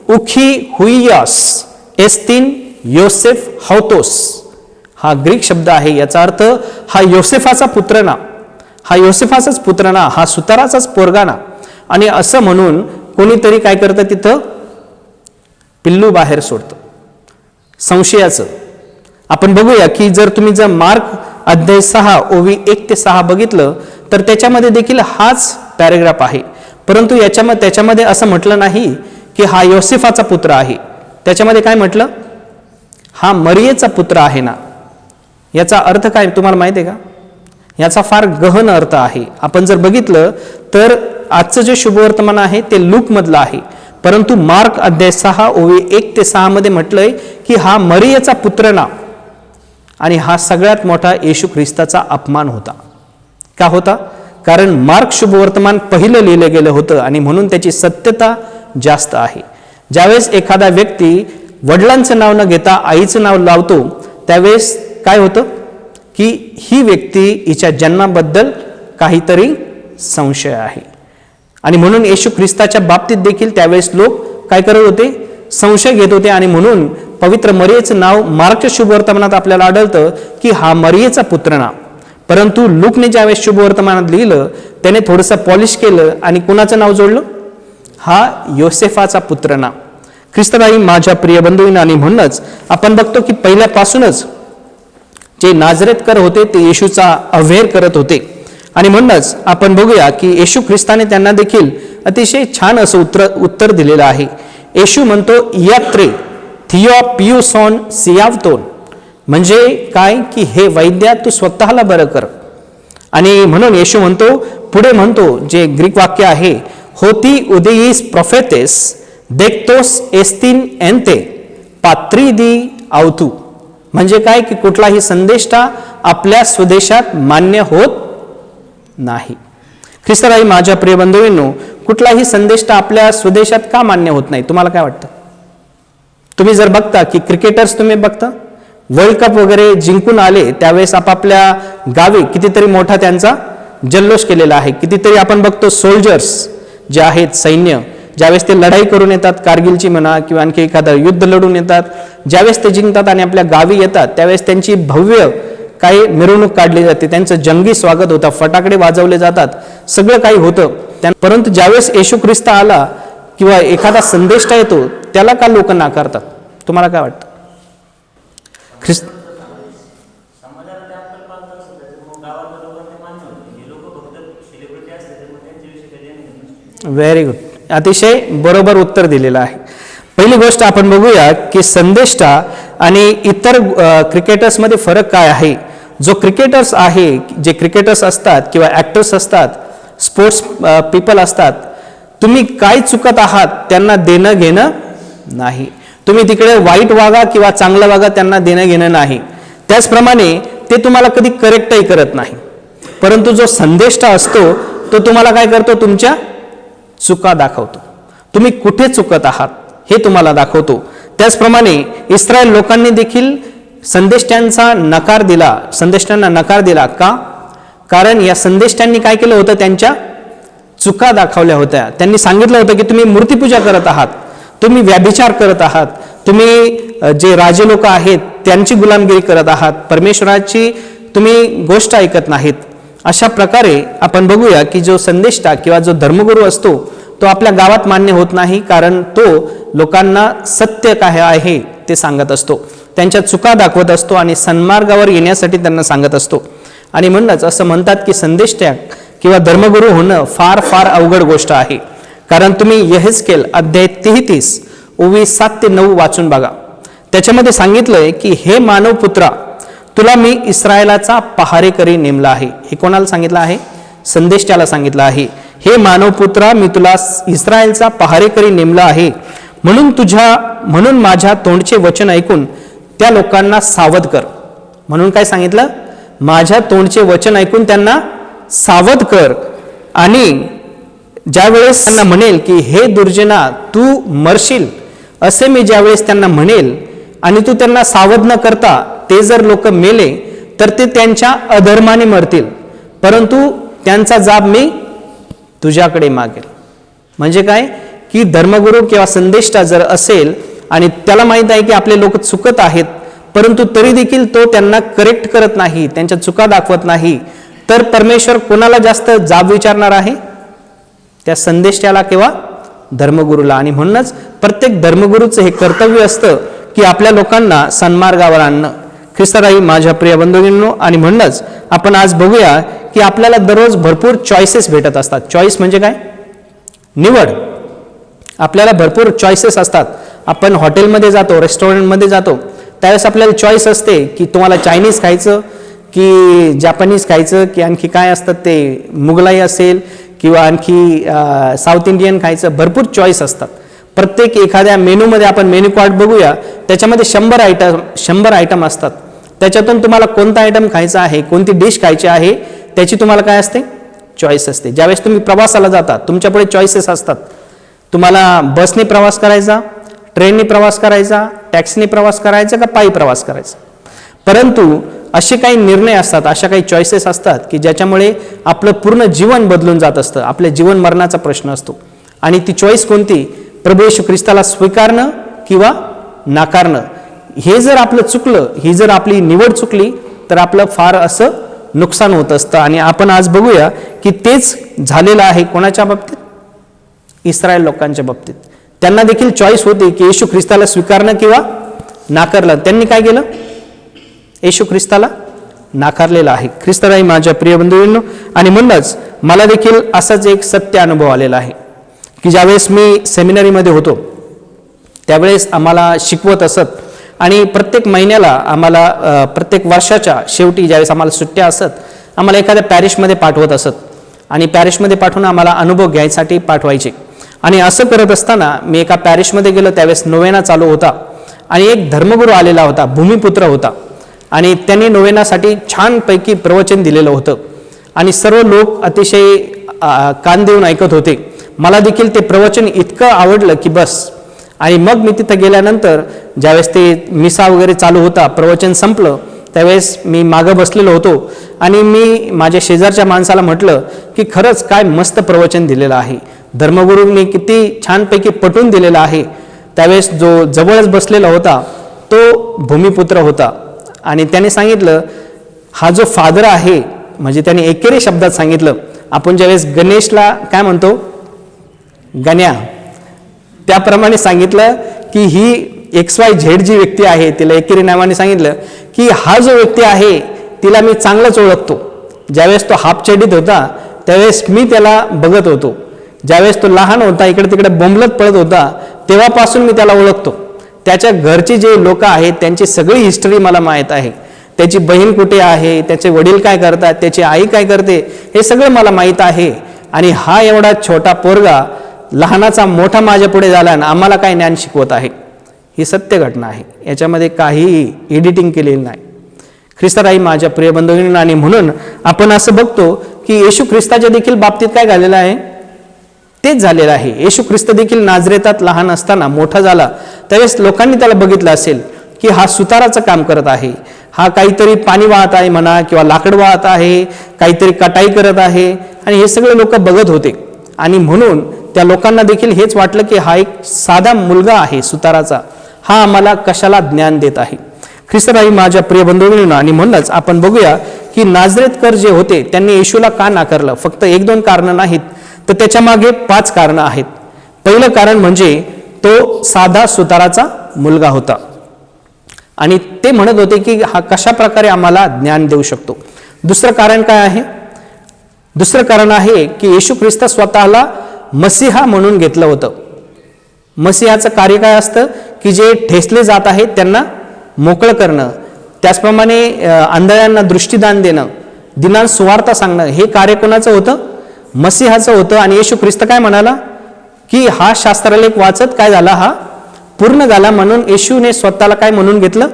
उखी हुइयास एस्तिन योसेफ हौतोस. हा ग्रीक शब्द आहे. याचा अर्थ हा योसेफाचा पुत्र ना, हा योसेफाचाच पुत्र ना, हा सुताराचाच पोरगा ना. आणि असं म्हणून कोणीतरी काय करतं? तिथं पिल्लू बाहेर सोडतं संशयाचं. आपण बघूया की जर तुम्ही मार्क अध्याय 6 ओवी 1 ते 6 बघितलं तर त्याच्यामध्ये देखील हाच पॅरेग्राफ आहे. परंतु त्याच्यामध्ये असं म्हटलं नाही की हा योसेफाचा पुत्र आहे. त्याच्यामध्ये काय म्हटलं? हा मरियेचा पुत्र आहे ना. याचा अर्थ काय तुम्हाला माहिती आहे का? याचा फार गहन अर्थ आहे. आपण जर बघितलं तर आजचं जे शुभवर्तमान आहे ते लूक मधलं आहे, परंतु मार्क अध्याय 6 ओवी 1 ते 6 मध्ये म्हटलंय की हा मरियेचा पुत्र ना. आणि हा सगळ्यात मोठा येशू ख्रिस्ताचा अपमान होता. का होता? कारण मार्क शुभवर्तमान पहिलं लिहिलं गेलं होतं आणि म्हणून त्याची सत्यता जास्त आहे. ज्यावेळेस एखादा व्यक्ती वडिलांचं नाव न घेता आईचं नाव लावतो त्यावेळेस काय होतं की ही व्यक्ती हिच्या जन्माबद्दल काहीतरी संशय आहे. आणि म्हणून येशू ख्रिस्ताच्या बाबतीत देखील त्यावेळेस लोक काय करत होते? संशय घेत होते. आणि म्हणून पवित्र मरियेचं नाव मार्कच्या शुभवर्तमानात आपल्याला आढळतं की हा मरियेचा पुत्र नाव. परंतु लूकने ज्यावेळेस शुभवर्तमानात लिहिलं त्याने थोडंसं पॉलिश केलं आणि कुणाचं नाव जोडलं? हा योसेफाचा पुत्र नाव. ख्रिस्ताई माझ्या प्रिय बंधूंनो, आणि म्हणूनच आपण बघतो की पहिल्यापासूनच जे नाझरेतकर होते ते येशूचा अवहेर करत होते. आणि म्हणूनच आपण बघूया की येशू ख्रिस्ताने त्यांना देखील अतिशय छान असं उत्तर दिलेलं आहे. येशू म्हणतो यात्रे थिओ पियुसॉन सियावतोन, म्हणजे काय की हे वैद्या तू स्वतःला बरं कर. आणि म्हणून येशू म्हणतो पुढे म्हणतो जे ग्रीक वाक्य आहे होती उदेईस प्रोफेतेस देखतोस एस्तिन एन्ते पात्री दी आवतू, म्हणजे काय की कुठलाही संदेष्टा आपल्या स्वदेशात मान्य होत नाही. ख्रिस्ताई माझ्या प्रिय बंधूंनो, कुठलाही संदेष्टा आपल्या स्वदेशात का मान्य होत नाही? तुम्हाला काय वाटतं? तुम्ही जर बघता की क्रिकेटर्स तुम्ही बघता वर्ल्ड कप वगैरे जिंकून आले त्यावेळेस आपापल्या गावी कितीतरी मोठा त्यांचा जल्लोष केलेला आहे. कितीतरी आपण बघतो सोल्जर्स जे आहेत सैन्य ज्यावेळेस ते लढाई करून येतात, कारगिलची म्हणा किंवा आणखी एखादं युद्ध लढून येतात, ज्यावेळेस ते जिंकतात आणि आपल्या गावी येतात त्यावेळेस त्यांची भव्य काही मिरवणूक काढली जाते, त्यांचं जंगी स्वागत होतं, फटाकडे वाजवले जातात, सगळं काही होतं. परंतु ज्यावेळेस येशू ख्रिस्त आला किंवा एखादा संदेष्टा येतो त्याला का लोक नाकारतात? तुम्हाला काय वाटतं? ख्रिस्त व्हेरी गुड, अतिशय बरोबर उत्तर दिलेलं आहे. पहिली गोष्ट आपण बघूया की संदेष्टा आणि इतर क्रिकेटर्समध्ये फरक काय आहे. जो क्रिकेटर्स आहे, जे क्रिकेटर्स असतात किंवा ॲक्टर्स असतात, स्पोर्ट्स पीपल असतात, तुम्ही काय चुकत आहात त्यांना देणं घेणं नाही. तुम्ही तिकडे वाईट वागा किंवा चांगलं वागा, त्यांना देणं घेणं नाही. त्याचप्रमाणे ते तुम्हाला कधी करेक्टही करत नाही. परंतु जो संदेष्टा असतो तो तुम्हाला काय करतो? तुमच्या चुका दाखवतो. तुम्ही कुठे चुकत आहात हे तुम्हाला दाखवतो. त्याचप्रमाणे इस्रायल लोकांनी देखील संदेष्ट्यांना नकार दिला. का? कारण या संदेष्ट्यांनी काय केलं होतं? त्यांच्या चुका दाखवल्या होत्या. त्यांनी सांगितलं होतं की तुम्ही मूर्तीपूजा करत आहात, तुम्ही व्यभिचार करत आहात, तुम्ही जे राजे लोक आहेत त्यांची गुलामगिरी करत आहात, परमेश्वराची तुम्ही गोष्ट ऐकत नाहीत. अशा प्रकारे आपण बघूया की जो संदेष्टा किंवा जो धर्मगुरू असतो तो आपल्या गावात मान्य होत नाही, कारण तो लोकांना सत्य काय आहे ते सांगत असतो, त्यांच्या चुका दाखवत असतो आणि सन्मार्गावर येण्यासाठी त्यांना सांगत असतो. आणि म्हणूनच असं म्हणतात की संदेष्टा किंवा धर्मगुरू होणं फार फार अवघड गोष्ट आहे. कारण तुम्ही यहेजकेल अध्याय 33 ओवी 7 ते 9 वाचून बघा. त्याच्यामध्ये सांगितलंय की हे मानव पुत्रा, तुला मी इस्रायलाचा पहारेकरी नेमला आहे. हे कोणाला सांगितलं आहे? संदेष्ट्याला सांगितलं आहे. हे मानवपुत्रा, मी तुला इस्रायलचा पहारेकरी नेमला आहे. म्हणून माझ्या तोंडचे वचन ऐकून त्या लोकांना सावध कर. म्हणून काय सांगितलं? माझ्या तोंडचे वचन ऐकून त्यांना सावध कर. आणि ज्यावेळेस त्यांना म्हणेल की हे दुर्जना तू मरशील, असे मी ज्यावेळेस त्यांना म्हणेल आणि तू त्यांना सावध न करता ते जर लोक मेले तर ते त्यांच्या अधर्माने मरतील, परंतु त्यांचा जाब मी तुझ्याकडे मागेल. म्हणजे काय की धर्मगुरू किंवा संदेष्टा जर असेल आणि त्याला माहित आहे की आपले लोक चुकत आहेत, परंतु तरी देखील तो त्यांना करेक्ट करत नाही, त्यांच्या चुका दाखवत नाही, तर परमेश्वर कोणाला जास्त जाब विचारणार आहे? त्या संदेष्ट्याला किंवा धर्मगुरूला. आणि म्हणूनच प्रत्येक धर्मगुरूचं हे कर्तव्य असतं की आपल्या लोकांना सन्मार्गावर आणणं. ख्रिस्ताई माझ्या प्रिय बंधूंनो, आणि म्हणूनच आपण आज बघूया की आपल्याला दररोज भरपूर चॉईसेस भेटत असतात. चॉईस म्हणजे काय? निवड. आपल्याला भरपूर चॉईसेस असतात. आपण हॉटेलमध्ये जातो, रेस्टॉरंटमध्ये जातो, त्यावेळेस आपल्याला चॉईस असते की तुम्हाला चायनीज खायचं की जॅपनीज खायचं की आणखी काय असतात ते मुघलाई असेल किंवा आणखी साऊथ इंडियन खायचं. भरपूर चॉईस असतात. प्रत्येक एखाद्या मेनूमध्ये आपण मेन्यू कार्ड बघूया, त्याच्यामध्ये 100 आयटम असतात. त्याच्यातून तुम्हाला कोणता आयटम खायचा आहे, कोणती डिश खायची आहे, त्याची तुम्हाला काय असते, चॉईस असते. ज्यावेळेस तुम्ही प्रवासाला जाता तुमच्यापुढे चॉईसेस असतात. तुम्हाला बसने प्रवास करायचा, ट्रेनने प्रवास करायचा, टॅक्सीने प्रवास करायचा का पायी प्रवास करायचा. परंतु असे काही निर्णय असतात, अशा काही चॉईसेस असतात की ज्याच्यामुळे आपलं पूर्ण जीवन बदलून जात असतं. आपल्या जीवन मरणाचा प्रश्न असतो. आणि ती चॉईस कोणती, प्रभू येशू ख्रिस्ताला स्वीकारणं किंवा नाकारणं. हे जर आपलं चुकलं, ही जर आपली निवड चुकली तर आपलं फार असं नुकसान होत असतं. आणि आपण आज बघूया की तेच झालेलं आहे कोणाच्या बाबतीत, इस्रायल लोकांच्या बाबतीत. त्यांना देखील चॉईस होती की येशू ख्रिस्ताला स्वीकारणं किंवा नाकारलं. त्यांनी काय केलं, येशू ख्रिस्ताला नाकारलेलं आहे. ख्रिस्तालाही माझ्या प्रिय बंधूंनो, आणि म्हणूनच मला देखील असाच एक सत्य अनुभव आलेला आहे की ज्यावेळेस मी सेमिनरीमध्ये होतो त्यावेळेस आम्हाला शिकवत असत आणि प्रत्येक महिन्याला आम्हाला प्रत्येक वर्षाच्या शेवटी ज्यावेळेस आम्हाला सुट्ट्या असत आम्हाला एखाद्या पॅरिशमध्ये पाठवत असत आणि पॅरिशमध्ये पाठवून आम्हाला अनुभव घ्यायसाठी पाठवायचे. आणि असं करत असताना मी एका पॅरिशमध्ये गेलो, त्यावेळेस नोवेना चालू होता आणि एक धर्मगुरू आलेला होता, भूमिपुत्र होता, आणि त्यांनी नोवेनासाठी छानपैकी प्रवचन दिलेलं होतं आणि सर्व लोक अतिशय कान देऊन ऐकत होते. मला देखील ते प्रवचन इतकं आवडलं की बस. आणि मग मी तिथं गेल्यानंतर ज्यावेळेस ते मिसा वगैरे चालू होता, प्रवचन संपलं, त्यावेळेस मी मागं बसलेलो होतो आणि मी माझ्या शेजारच्या माणसाला म्हटलं की खरंच काय मस्त प्रवचन दिलेलं आहे, धर्मगुरूंनी किती छानपैकी पटवून दिलेलं आहे. त्यावेळेस जो जवळच बसलेला होता तो भूमिपुत्र होता आणि त्याने सांगितलं, हा जो फादर आहे, म्हणजे त्याने एकेरी शब्दात सांगितलं, आपण ज्यावेळेस गणेशला काय म्हणतो, गण्या, त्याप्रमाणे सांगितलं की ही XYZ जी व्यक्ती आहे तिला एकेरी नावाने सांगितलं की हा जो व्यक्ती आहे तिला मी चांगलंच ओळखतो. ज्यावेळेस तो हाफ चड्डीत होता त्यावेळेस मी त्याला बघत होतो, ज्यावेळेस तो लहान होता इकडे तिकडे बोंबलत पळत होता तेव्हापासून मी त्याला ओळखतो. त्याच्या घरची जे लोक आहेत त्यांची सगळी हिस्ट्री मला माहीत आहे. त्याची बहीण कुठे आहे, त्याचे वडील काय करतात, त्याची आई काय करते, हे सगळं मला माहीत आहे. आणि हा एवढा छोटा पोरगा लहानाचा मोठा माझ्या पुढे झाला आणि आम्हाला काय ज्ञान शिकवत आहे. ही सत्य घटना आहे, याच्यामध्ये काहीही एडिटिंग केलेली नाही. ख्रिस्ताराई माझ्या प्रिय बंधूंनो, आणि म्हणून आपण असं बघतो की येशू ख्रिस्ताच्या देखील बाबतीत काय झालेलं आहे, तेच झालेलं आहे. येशू ख्रिस्त देखील नाझरेतात लहान असताना मोठा झाला त्यावेळेस लोकांनी त्याला बघितलं असेल की हा सुताराचं काम करत आहे, हा काहीतरी पाणी वाहत आहे म्हणा किंवा लाकड वाहत आहे, काहीतरी कटाई करत आहे, आणि हे सगळे लोक बघत होते. आणि म्हणून त्या लोकांना देखील हेच वाटलं की हा एक साधा मुलगा आहे सुताराचा, हा आम्हाला कशाला ज्ञान देत आहे. ख्रिस्ताराई माझ्या प्रिय बंधूंनो, आणि म्हणूनच आपण बघूया की नाझरेतकर जे होते त्यांनी येशूला का नाकारलं. फक्त 1-2 कारणं नाहीत, तर त्याच्या मागे 5 कारणं आहेत. पहिलं कारण म्हणजे तो साधा सुताराचा मुलगा होता आणि ते म्हणत होते की हा कशा प्रकारे आम्हाला ज्ञान देऊ शकतो. दुसरं कारण काय आहे, दुसरं कारण आहे की येशू ख्रिस्त स्वतःला मसीहा म्हणून घेतलं होतं. मसीहाचं कार्य काय असतं की जे ठेचले जात आहेत त्यांना मोकळं करणं, त्याचप्रमाणे आंधळ्यांना दृष्टीदान देणं, दिनांत सुवार्ता सांगणं, हे कार्य कोणाचं होतं, मसीहाचं होतं. आणि येशू ख्रिस्त काय म्हणाला की हा शास्त्रलेख वाचत काय झाला, हा पूर्ण झाला, म्हणून येशूने स्वतःला काय म्हणून घेतलं,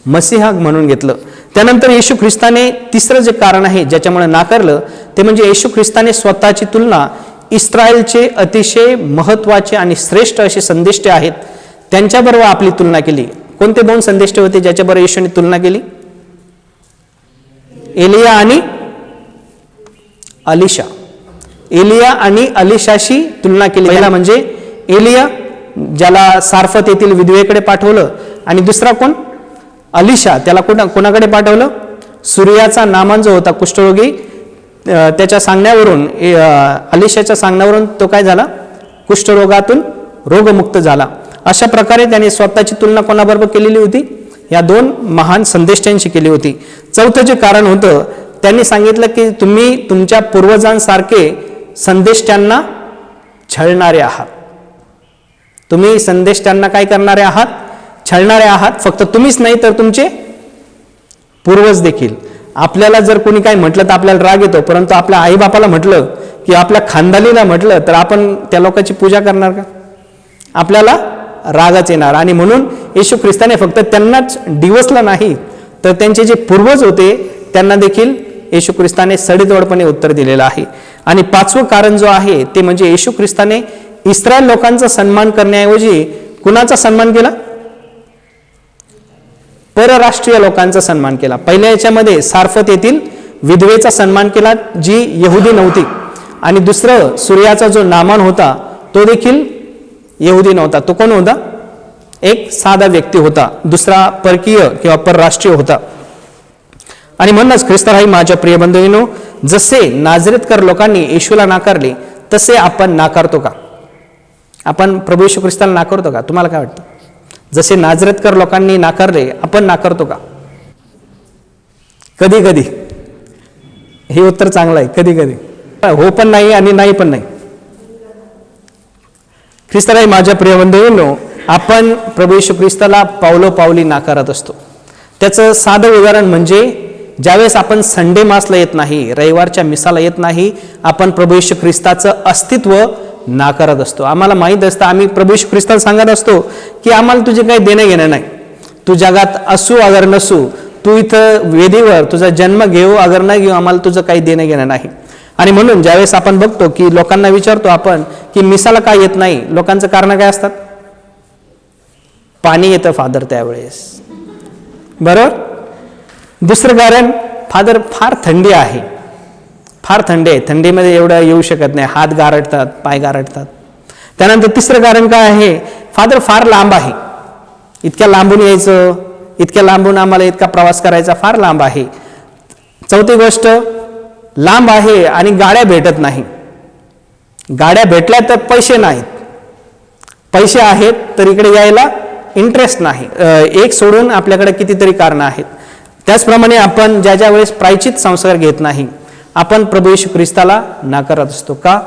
मसीहा म्हणून घेतलं. त्यानंतर येशू ख्रिस्ताने तिसरं जे कारण आहे ज्याच्यामुळे नाकारलं ते म्हणजे येशू ख्रिस्ताने स्वतःची तुलना इस्रायलचे अतिशय महत्त्वाचे आणि श्रेष्ठ असे संदेष्टे आहेत त्यांच्याबरोबर आपली तुलना केली. कोणते 2 संदेष्टे होते ज्याच्याबरोबर येशूने तुलना केली, एलिया आणि अलिशा. एलिया आणि अलिशाशी तुलना केली. पहिला म्हणजे एलिया ज्याला सारफत येथील विधवेकडे पाठवलं, आणि दुसरा कोण, अलिशा, त्याला कोणाकडे पाठवलं, सूर्याचा नामान जो होता कुष्ठरोगी, त्याच्या सांगण्यावरून, अलिशाच्या सांगण्यावरून तो काय झाला, कुष्ठरोगातून रोगमुक्त झाला. अशा प्रकारे त्याने स्वतःची तुलना कोणाबरोबर केलेली होती, या 2 महान संदेष्टांशी केली होती. चौथं जे कारण होतं, त्यांनी सांगितलं की तुम्ही तुमच्या पूर्वजांसारखे संदेष्टांना छळणारे आहात. तुम्ही संदेष्टांना काय करणारे आहात, छळणारे आहात. फक्त तुम्हीच नाही तर तुमचे पूर्वज देखील. आपल्याला जर कोणी काय म्हटलं तर आपल्याला राग येतो, परंतु आपल्या आईबापाला म्हटलं की आपल्या खानदानीला म्हटलं तर आपण त्या लोकांची पूजा करणार का, आपल्याला रागच येणार. आणि म्हणून येशू ख्रिस्ताने फक्त त्यांनाच डिवसलं नाही तर त्यांचे जे पूर्वज होते त्यांना देखील येशू ख्रिस्ताने सडेतोडपणे उत्तर दिलेलं आहे. आणि 5वं कारण जो आहे ते म्हणजे येशू ख्रिस्ताने इस्रायल लोकांचा सन्मान करण्याऐवजी कुणाचा सन्मान केला? परराष्ट्रीय लोकांचा सन्मान केला. पहिल्या याच्यामध्ये सारफत येथील विधवेचा सन्मान केला जी यहुदी नव्हती. आणि दुसरं सूर्याचा जो नामान होता तो देखील यहुदी नव्हता. तो कोण होता? एक साधा व्यक्ती होता. दुसरा परकीय किंवा परराष्ट्रीय होता. आणि म्हणूनच ख्रिस्ताराही माझ्या प्रिय बंधूंनो, जसे नाझरेतकर लोकांनी येशूला नाकारले तसे आपण नाकारतो का? आपण प्रभू येशू ख्रिस्ताला नाकारतो का? तुम्हाला काय वाटतं? जसे नाझरेतकर लोकांनी नाकारले आपण नाकारतो का? कधी कधी. हे उत्तर चांगलं आहे. कधी कधी हो पण नाही आणि नाही पण नाही. ख्रिस्ताराही माझ्या प्रिय बंधूंनो, आपण प्रभू येशू ख्रिस्ताला पावलोपावली नाकारत असतो. त्याचं साधं उदाहरण म्हणजे ज्यावेळेस आपण संडे मासला येत नाही, रविवारच्या मिसाला येत नाही, आपण प्रभू येशू ख्रिस्ताचं अस्तित्व नाकारत असतो. आम्हाला माहीत असतं, आम्ही प्रभू येशू ख्रिस्ताला सांगत असतो की आम्हाला तुझे काही देणं घेणं नाही. तू जगात असू अगर नसू, तू इथं वेदीवर तुझा जन्म घेऊ अगर न घेऊ, आम्हाला तुझं काही देणं घेणं नाही. आणि म्हणून ज्यावेळेस आपण बघतो की लोकांना विचारतो आपण की मिसाला काय येत नाही, लोकांचं कारण काय असतात? पाणी येतं फादर त्यावेळेस, बरोबर. दुसरं कारण, फादर फार थंडी आहे, फार थंडी आहे, थंडीमध्ये एवढं येऊ शकत नाही, हात गारटतात, पाय गारटतात. त्यानंतर तिसरं कारण काय आहे? फादर फार लांब आहे, इतक्या लांबून यायचं, इतक्या लांबून आम्हाला इतका प्रवास करायचा, फार लांब आहे. चौथी गोष्ट, लांब आहे आणि गाड्या भेटत नाही. गाड्या भेटल्या तर पैसे नाहीत, पैसे आहेत तर इकडे यायला इंटरेस्ट नाही. एक सोडून आपल्याकडे कितीतरी कारणं आहेत. त्याचप्रमाणे आपण ज्या वेळेस प्रायचित संस्कार घेत नाही, आपण प्रभू येशू ख्रिस्ताला नाकारत असतो. का?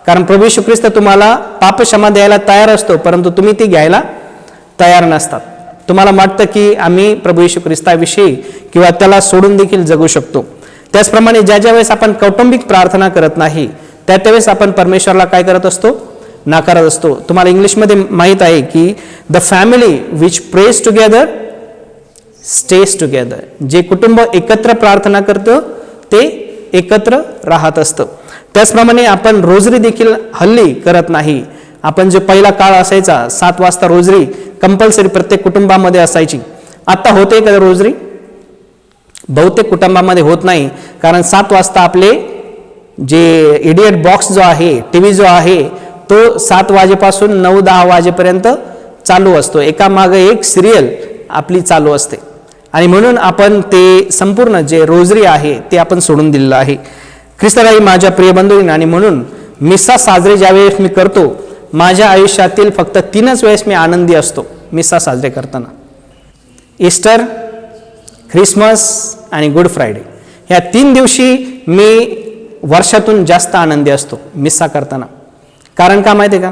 कारण प्रभू येशू ख्रिस्त तुम्हाला पापक्षमा द्यायला तयार असतो, परंतु तुम्ही ती घ्यायला तयार नसतात. तुम्हाला वाटतं की आम्ही प्रभू येशू ख्रिस्ताविषयी किंवा त्याला सोडून देखील जगू शकतो. त्याचप्रमाणे ज्या वेळेस आपण कौटुंबिक प्रार्थना करत नाही, त्यावेळेस आपण परमेश्वरला काय करत असतो? नाकारत असतो. तुम्हाला इंग्लिशमध्ये माहीत आहे की the family which praise together stage together. जे कुटुंब एकत्र प्रार्थना करतं ते एकत्र राहत असतं. त्याचप्रमाणे आपण रोजरी देखील हल्ली करत नाही. आपण जो पहिला काळ असायचा 7 वाजता रोजरी कंपल्सरी प्रत्येक कुटुंबामध्ये असायची. आता होते का रोजरी? बहुतेक कुटुंबामध्ये होत नाही, कारण 7 वाजता आपले जे इडियट बॉक्स जो आहे, टीव्ही जो आहे, तो 7 वाजेपासून 9-10 वाजेपर्यंत चालू असतो. एकामागे एक सिरियल आपली चालू असते. आणि म्हणून आपण ते संपूर्ण जे रोजरी आहे ते आपण सोडून दिलेलं आहे. ख्रिस्ताराही माझ्या प्रिय बंधूंनो, आणि म्हणून मिसा साजरे ज्यावेळेस मी करतो, माझ्या आयुष्यातील फक्त 3च वेळेस मी आनंदी असतो मिसा साजरे करताना. ईस्टर, ख्रिसमस आणि गुड फ्रायडे. ह्या 3 दिवशी मी वर्षातून जास्त आनंदी असतो मिसा करताना. कारण का माहिती आहे का?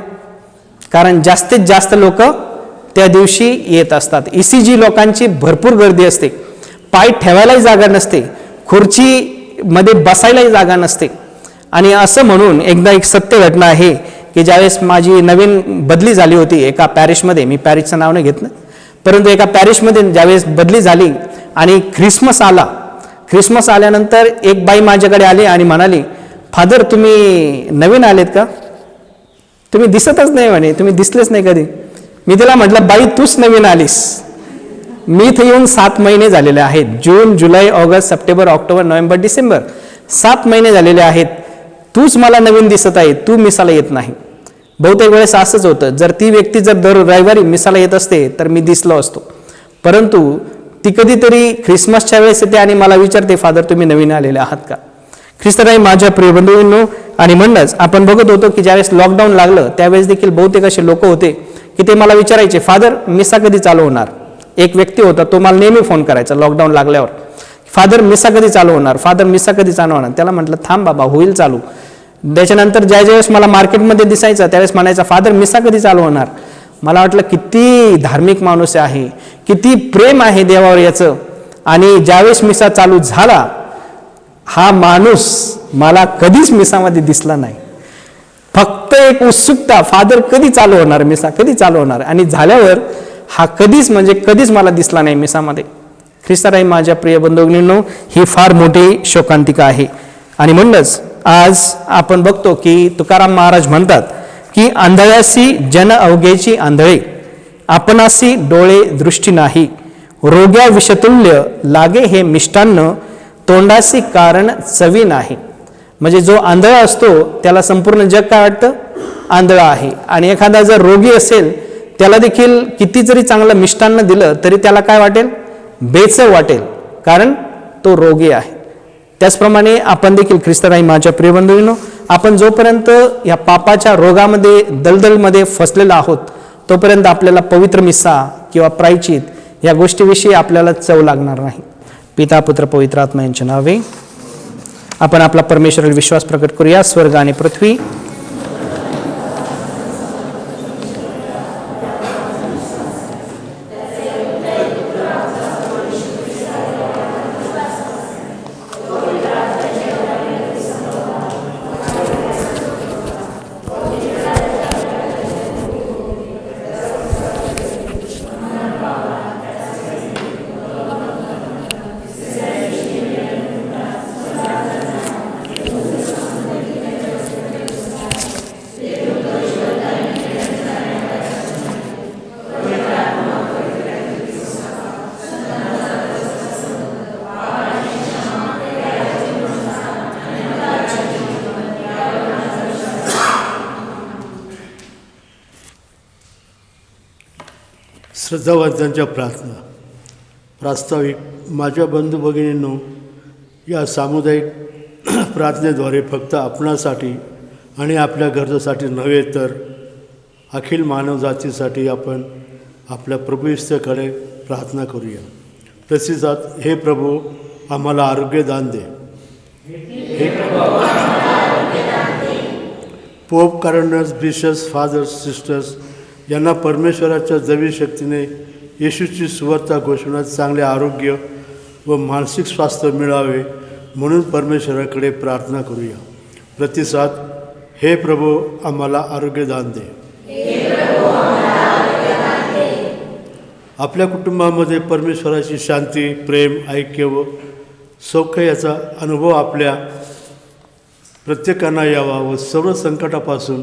कारण जास्तीत जास्त लोक त्या दिवशी येत असतात. ECG लोकांची भरपूर गर्दी असते, पाय ठेवायलाही जागा नसते, खुर्चीमध्ये बसायलाही जागा नसते. आणि असं म्हणून एकदा एक सत्य घटना आहे की ज्यावेळेस माझी नवीन बदली झाली होती एका पॅरिशमध्ये, मी पॅरिसचं नाव नाही घेतलं, परंतु एका पॅरिशमध्ये ज्यावेळेस बदली झाली आणि ख्रिसमस आला, ख्रिसमस आल्यानंतर एक बाई माझ्याकडे आली आणि म्हणाली, फादर तुम्ही नवीन आलेत का? तुम्ही दिसतच नाही म्हणे, तुम्ही दिसलेच नाही कधी. मी तिला म्हटलं, बाई तूच नवीन आलीस, मी इथे येऊन 7 महिने झालेले आहेत. जून, जुलै, ऑगस्ट, सप्टेंबर, ऑक्टोबर, नोव्हेंबर, डिसेंबर 7 महिने झालेले आहेत. तूच मला नवीन दिसत आहे, तू मिसाला येत नाही. बहुतेक वेळेस असंच होतं, जर ती व्यक्ती जर दर रविवारी मिसाला येत असते तर मी दिसलो असतो, परंतु ती कधीतरी ख्रिसमसच्या वेळेस येते आणि मला विचारते, फादर तुम्ही नवीन आलेले आहात का? ख्रिस्ताराही माझ्या प्रिय बंधूंनो, आणि म्हणूनच आपण बघत होतो की ज्यावेळेस लॉकडाऊन लागलं त्यावेळेस देखील बहुतेक असे लोक होते की ते मला विचारायचे, फादर मिसा कधी चालू होणार? एक व्यक्ती होता, तो मला नेहमी फोन करायचा लॉकडाऊन लागल्यावर, फादर मिसा कधी चालू होणार, फादर मिसा कधी चालू होणार? त्याला म्हटलं, थांब बाबा, होईल चालू. त्याच्यानंतर ज्यावेळेस मला मार्केटमध्ये दिसायचं त्यावेळेस म्हणायचा, फादर मिसा कधी चालू होणार? मला वाटलं किती धार्मिक माणूस आहे, किती प्रेम आहे देवावर याचं. आणि ज्यावेळेस मिसा चालू झाला, हा माणूस मला कधीच मिसामध्ये दिसला नाही. फक्त एक उत्सुकता, फादर कधी चालू होणार, मिसा कधी चालू होणार. आणि झाल्यावर हा कधीच मला दिसला नाही मिसामध्ये. ख्रिस्ताराई माझ्या प्रिय बंधूंनो, ही फार मोठी शोकांतिका आहे. आणि म्हणूनच आज आपण बघतो की तुकाराम महाराज म्हणतात की आंधळ्यासी जन अवघेची आंधळे, आपणासी डोळे दृष्टी नाही, रोग्या विषतुल्य लागे हे मिष्टान्न, तोंडासी कारण चवी नाही. म्हणजे जो आंधळा असतो त्याला संपूर्ण जग काय वाटतं? आंधळा आहे. आणि एखादा जर रोगी असेल त्याला देखील किती जरी चांगलं मिष्टान्न दिलं तरी त्याला काय वाटेल? बेचव वाटेल, कारण तो रोगी आहे. त्याचप्रमाणे आपण देखील ख्रिस्ताराई माझ्या प्रिय बंधूंनो, आपण जोपर्यंत या पापाच्या रोगामध्ये दलदलमध्ये फसलेला आहोत तोपर्यंत आपल्याला पवित्र मिसा किंवा प्रायचित या गोष्टीविषयी आपल्याला चव लागणार नाही. पिता पुत्र पवित्र आत्मा यांच्या नावे आपण आपला परमेश्वरावर विश्वास प्रकट करूया. स्वर्ग आणि पृथ्वी श्रद्धावंतांच्या प्रार्थना. प्रास्ताविक माझ्या बंधू भगिनींनो, या सामुदायिक प्रार्थनेद्वारे फक्त आपणासाठी आणि आपल्या गरजेसाठी नव्हे तर अखिल मानवजातीसाठी आपण आपल्या प्रभू ईश्वराकडे प्रार्थना करूया. तसेच हे प्रभू आम्हाला आरोग्य दान दे. Pope cardinals, bishops, fathers, sisters यांना परमेश्वराच्या दैवी शक्तीने येशूची सुवार्ता घोषणात चांगले आरोग्य व मानसिक स्वास्थ्य मिळावे म्हणून परमेश्वराकडे प्रार्थना करूया. प्रतिसाद. हे प्रभू आम्हाला आरोग्य दान दे. आपल्या कुटुंबामध्ये परमेश्वराची शांती, प्रेम, ऐक्य व सौख्य याचा अनुभव आपल्या प्रत्येकांना यावा व सर्व संकटापासून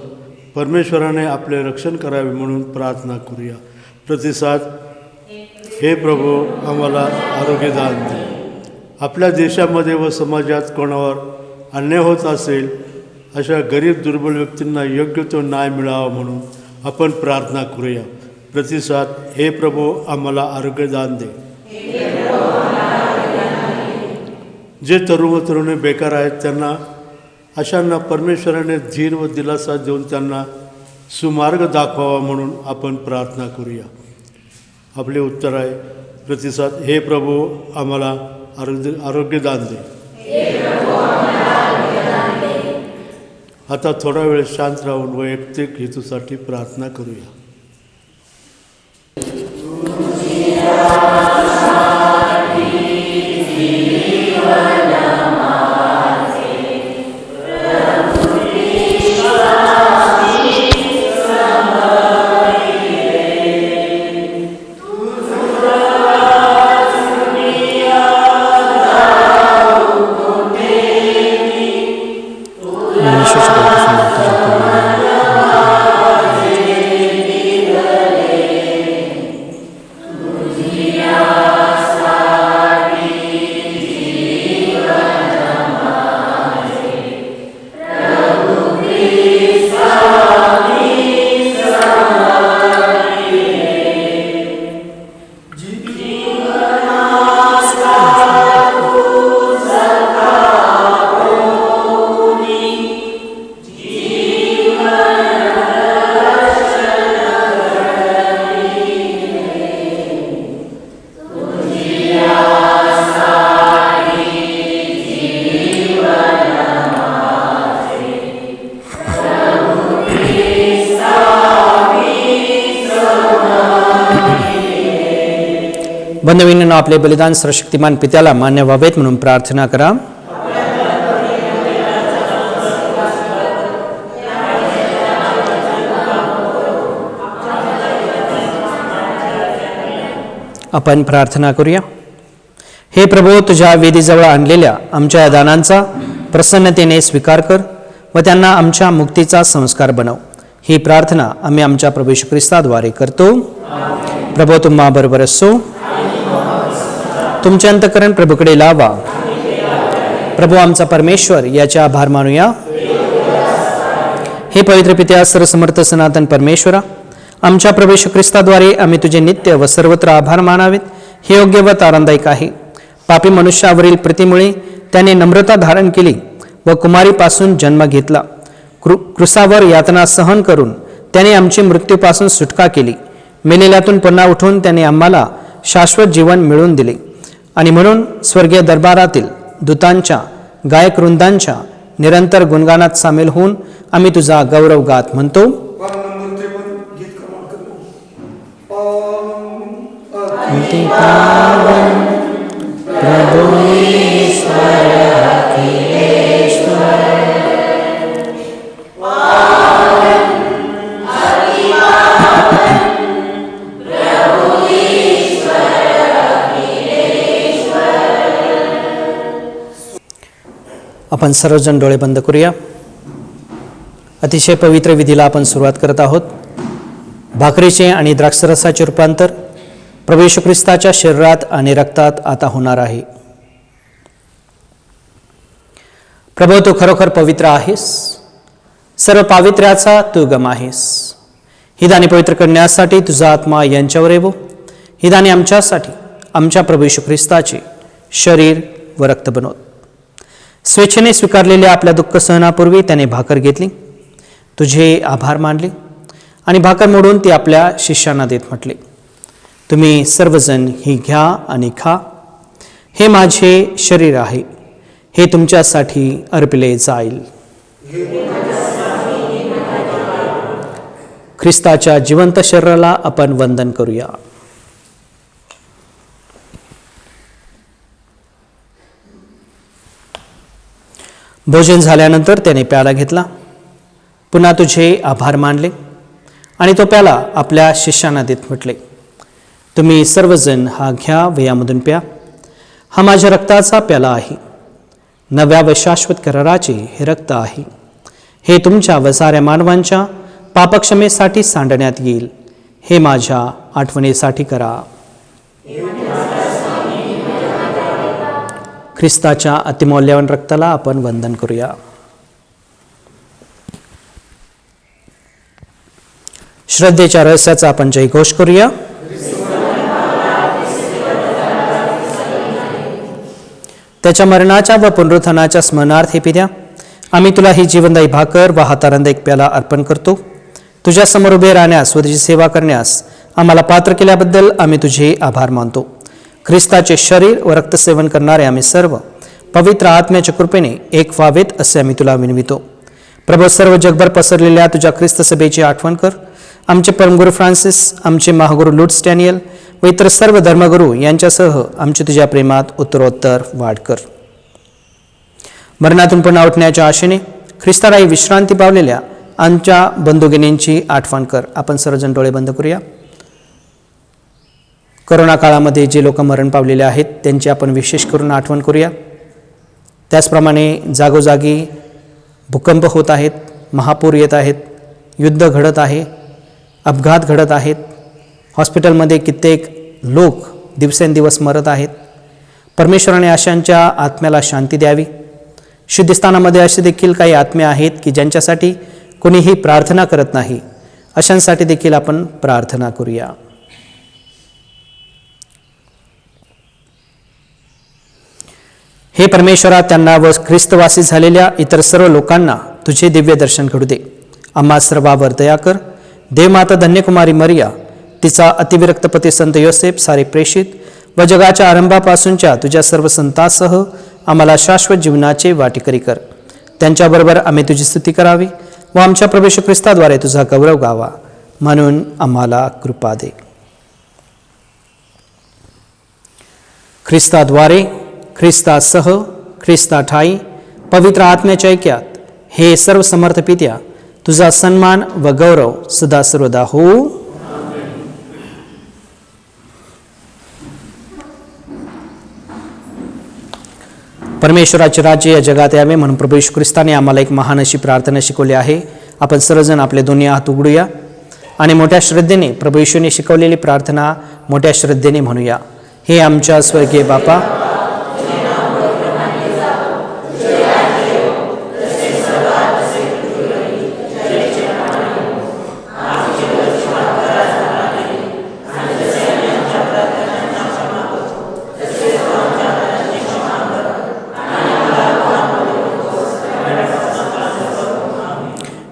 परमेश्वराने आपले रक्षण करावे म्हणून प्रार्थना करूया. प्रतिसाद. हे प्रभू आम्हाला आरोग्य दान दे. आपल्या देशामध्ये व समाजात कोणावर अन्याय होत असेल अशा गरीब दुर्बल व्यक्तींना योग्य तो न्याय मिळावा म्हणून आपण प्रार्थना करूया. प्रतिसाद. हे प्रभू आम्हाला आरोग्य दान दे. जे तरुण व तरुणी बेकार आहेत त्यांना अशांना परमेश्वराने धीर व दिलासा देऊन त्यांना सुमार्ग दाखवावा म्हणून आपण प्रार्थना करूया. आपले उत्तर आहे. प्रतिसाद. हे प्रभू आम्हाला आरोग्य दान दे. आता थोडा वेळ शांत राहून वैयक्तिक हेतूसाठी प्रार्थना करूया. बंधुविनो, आपले बलिदान सर्वशक्तिमान पित्याला मान्य व्हावेत म्हणून प्रार्थना करा. आपण प्रार्थना करूया. हे प्रभू, तुझ्या वेदीजवळ आणलेल्या आमच्या या दानांचा प्रसन्नतेने स्वीकार कर व त्यांना आमच्या मुक्तीचा संस्कार बनव. ही प्रार्थना आम्ही आमच्या प्रभू येशू ख्रिस्ताद्वारे करतो. प्रभू तुम्हा बरोबर असो. तुमचे अंतःकरण प्रभूकडे लावा. प्रभू आमचा परमेश्वर याचे आभार मानूया. हे पवित्र पित्या, सर्वसमर्थ सनातन परमेश्वरा, आमच्या प्रभू येशू ख्रिस्ताद्वारे आम्ही तुझे नित्य व सर्वत्र आभार मानावेत हे योग्य व आनंददायक आहे. पापी मनुष्यावरील प्रीतीमुळे त्याने नम्रता धारण केली व कुमारीपासून जन्म घेतला. क्रूसावर यातना सहन करून त्याने आमची मृत्यूपासून सुटका केली. मेलेल्यातून पुन्हा उठून त्याने आम्हाला शाश्वत जीवन मिळवून दिले. आणि म्हणून स्वर्गीय दरबारातील दूतांच्या गायक वृंदांच्या निरंतर गुणगानात सामील होऊन आम्ही तुझा गौरव गात म्हणतो. आपण सर्वजण डोळे बंद करूया. अतिशय पवित्र विधीला आपण सुरुवात करत आहोत. भाकरीचे आणि द्राक्षरसाचे रूपांतर प्रभू येशू ख्रिस्ताच्या शरीरात आणि रक्तात आता होणार आहे. प्रभू, तू खरोखर पवित्र आहेस. सर्व पावित्र्याचा तू गम आहेस. ही दाने पवित्र करण्यासाठी तुझा आत्मा यांच्यावर येवो. ही दाने आमच्यासाठी आमच्या प्रभू येशू ख्रिस्ताचे शरीर व रक्त बनवत. स्वेच्छेने स्वीकारलेल्या आपल्या दुःख सहनापूर्वी त्याने भाकर घेतली, तुझे आभार मानले आणि भाकर मोडून ती आपल्या शिष्यांना देत म्हटले, तुम्ही सर्वजण ही घ्या आणि खा. हे माझे शरीर आहे, हे तुमच्यासाठी अर्पिले जाईल. ख्रिस्ताच्या जिवंत शरीराला आपण वंदन करूया. भोजन झाल्यानंतर त्याने प्याला घेतला, पुन्हा तुझे आभार मानले आणि तो प्याला आपल्या शिष्यांना देत म्हटले, तुम्ही सर्वजण हा घ्या व यामधून प्या. हा माझ्या रक्ताचा प्याला आहे, नव्या व शाश्वत कराराचे हे रक्त आहे. हे तुमच्या व साऱ्या मानवांच्या पापक्षमेसाठी सांडण्यात येईल. हे माझ्या आठवणीसाठी करा. ख्रिस्ताच्या अतिमौल्यवान रक्ताला आपण वंदन करूया. श्रद्धेच्या रहस्याचा आपण जयघोष करूया. त्याच्या मरणाच्या व पुनरुत्थानाच्या स्मरणार्थ हे पिद्या आम्ही तुला ही जीवनदायी भाकर व हातारंद एक प्याला अर्पण करतो. तुझ्या समोर उभे राहण्यास व तुझी सेवा करण्यास आम्हाला पात्र केल्याबद्दल आम्ही तुझे आभार मानतो. ख्रिस्ताचे शरीर व रक्त सेवन करणारे आम्ही सर्व पवित्र आत्म्याच्या कृपेने एक व्हावेत असे आम्ही तुला विनवितो. प्रभू, सर्व जगभर पसरलेल्या तुझ्या ख्रिस्त सभेची आठवण कर. आमचे परमगुरू फ्रान्सिस, आमचे महागुरू लुट्स डॅनियल व इतर सर्व धर्मगुरू यांच्यासह आमची तुझ्या प्रेमात उत्तरोत्तर वाढ कर. मरणातून पुन्हा उठण्याच्या आशेने ख्रिस्तालाही विश्रांती पावलेल्या आमच्या बंधुगिनींची आठवण कर. आपण सर्वजण डोळे बंद करूया. करोना काळामध्ये जे लोक मरण पावलेले आहेत त्यांची आपण विशेष करून आठवण करूया. त्याचप्रमाणे जागोजागी भूकंप होत आहेत, महापूर येत आहेत, युद्ध घडत आहे, अपघात घडत आहेत, हॉस्पिटलमध्ये कित्येक लोक दिवसेंदिवस मरत आहेत. परमेश्वराने अशांच्या आत्म्याला शांती द्यावी. शुद्धीस्थानामध्ये असे देखील काही आत्मे आहेत की ज्यांच्यासाठी कोणीही प्रार्थना करत नाही. अशांसाठी देखील आपण प्रार्थना करूया. हे परमेश्वरा, त्यांना व ख्रिस्तवासी झालेल्या इतर सर्व लोकांना तुझे दिव्य दर्शन घडू दे. आम्हा सर्वांवर दया कर. देवमाता धन्यकुमारी मरिया, तिचा अतिविरक्त पती संत योसेफ, सारे प्रेषित व जगाच्या आरंभापासूनच्या तुझ्या सर्व संतांसह आम्हाला शाश्वत जीवनाचे वाटेकरी कर. त्यांच्याबरोबर आम्ही तुझी स्तुती करावी व आमच्या प्रभू येशू ख्रिस्ताद्वारे तुझा गौरव गावा, म्हणून आम्हाला कृपा दे. ख्रिस्ताद्वारे, ख्रिस्तासह, ख्रिस्ताठाई पवित्र आत्म्याच्या ऐक्यात हे सर्व समर्थ पित्या तुझा सन्मान व गौरव सदा सर्वदा हो. परमेश्वराचे राज्य या जगात यावे म्हणून प्रभू येशू ख्रिस्ताने आम्हाला एक महान अशी प्रार्थना शिकवली आहे. आपण सर्वजण आपले दोन्ही हात उघडूया आणि मोठ्या श्रद्धेने प्रभू येशूने शिकवलेली प्रार्थना मोठ्या श्रद्धेने म्हणूया. हे आमच्या स्वर्गीय बापा,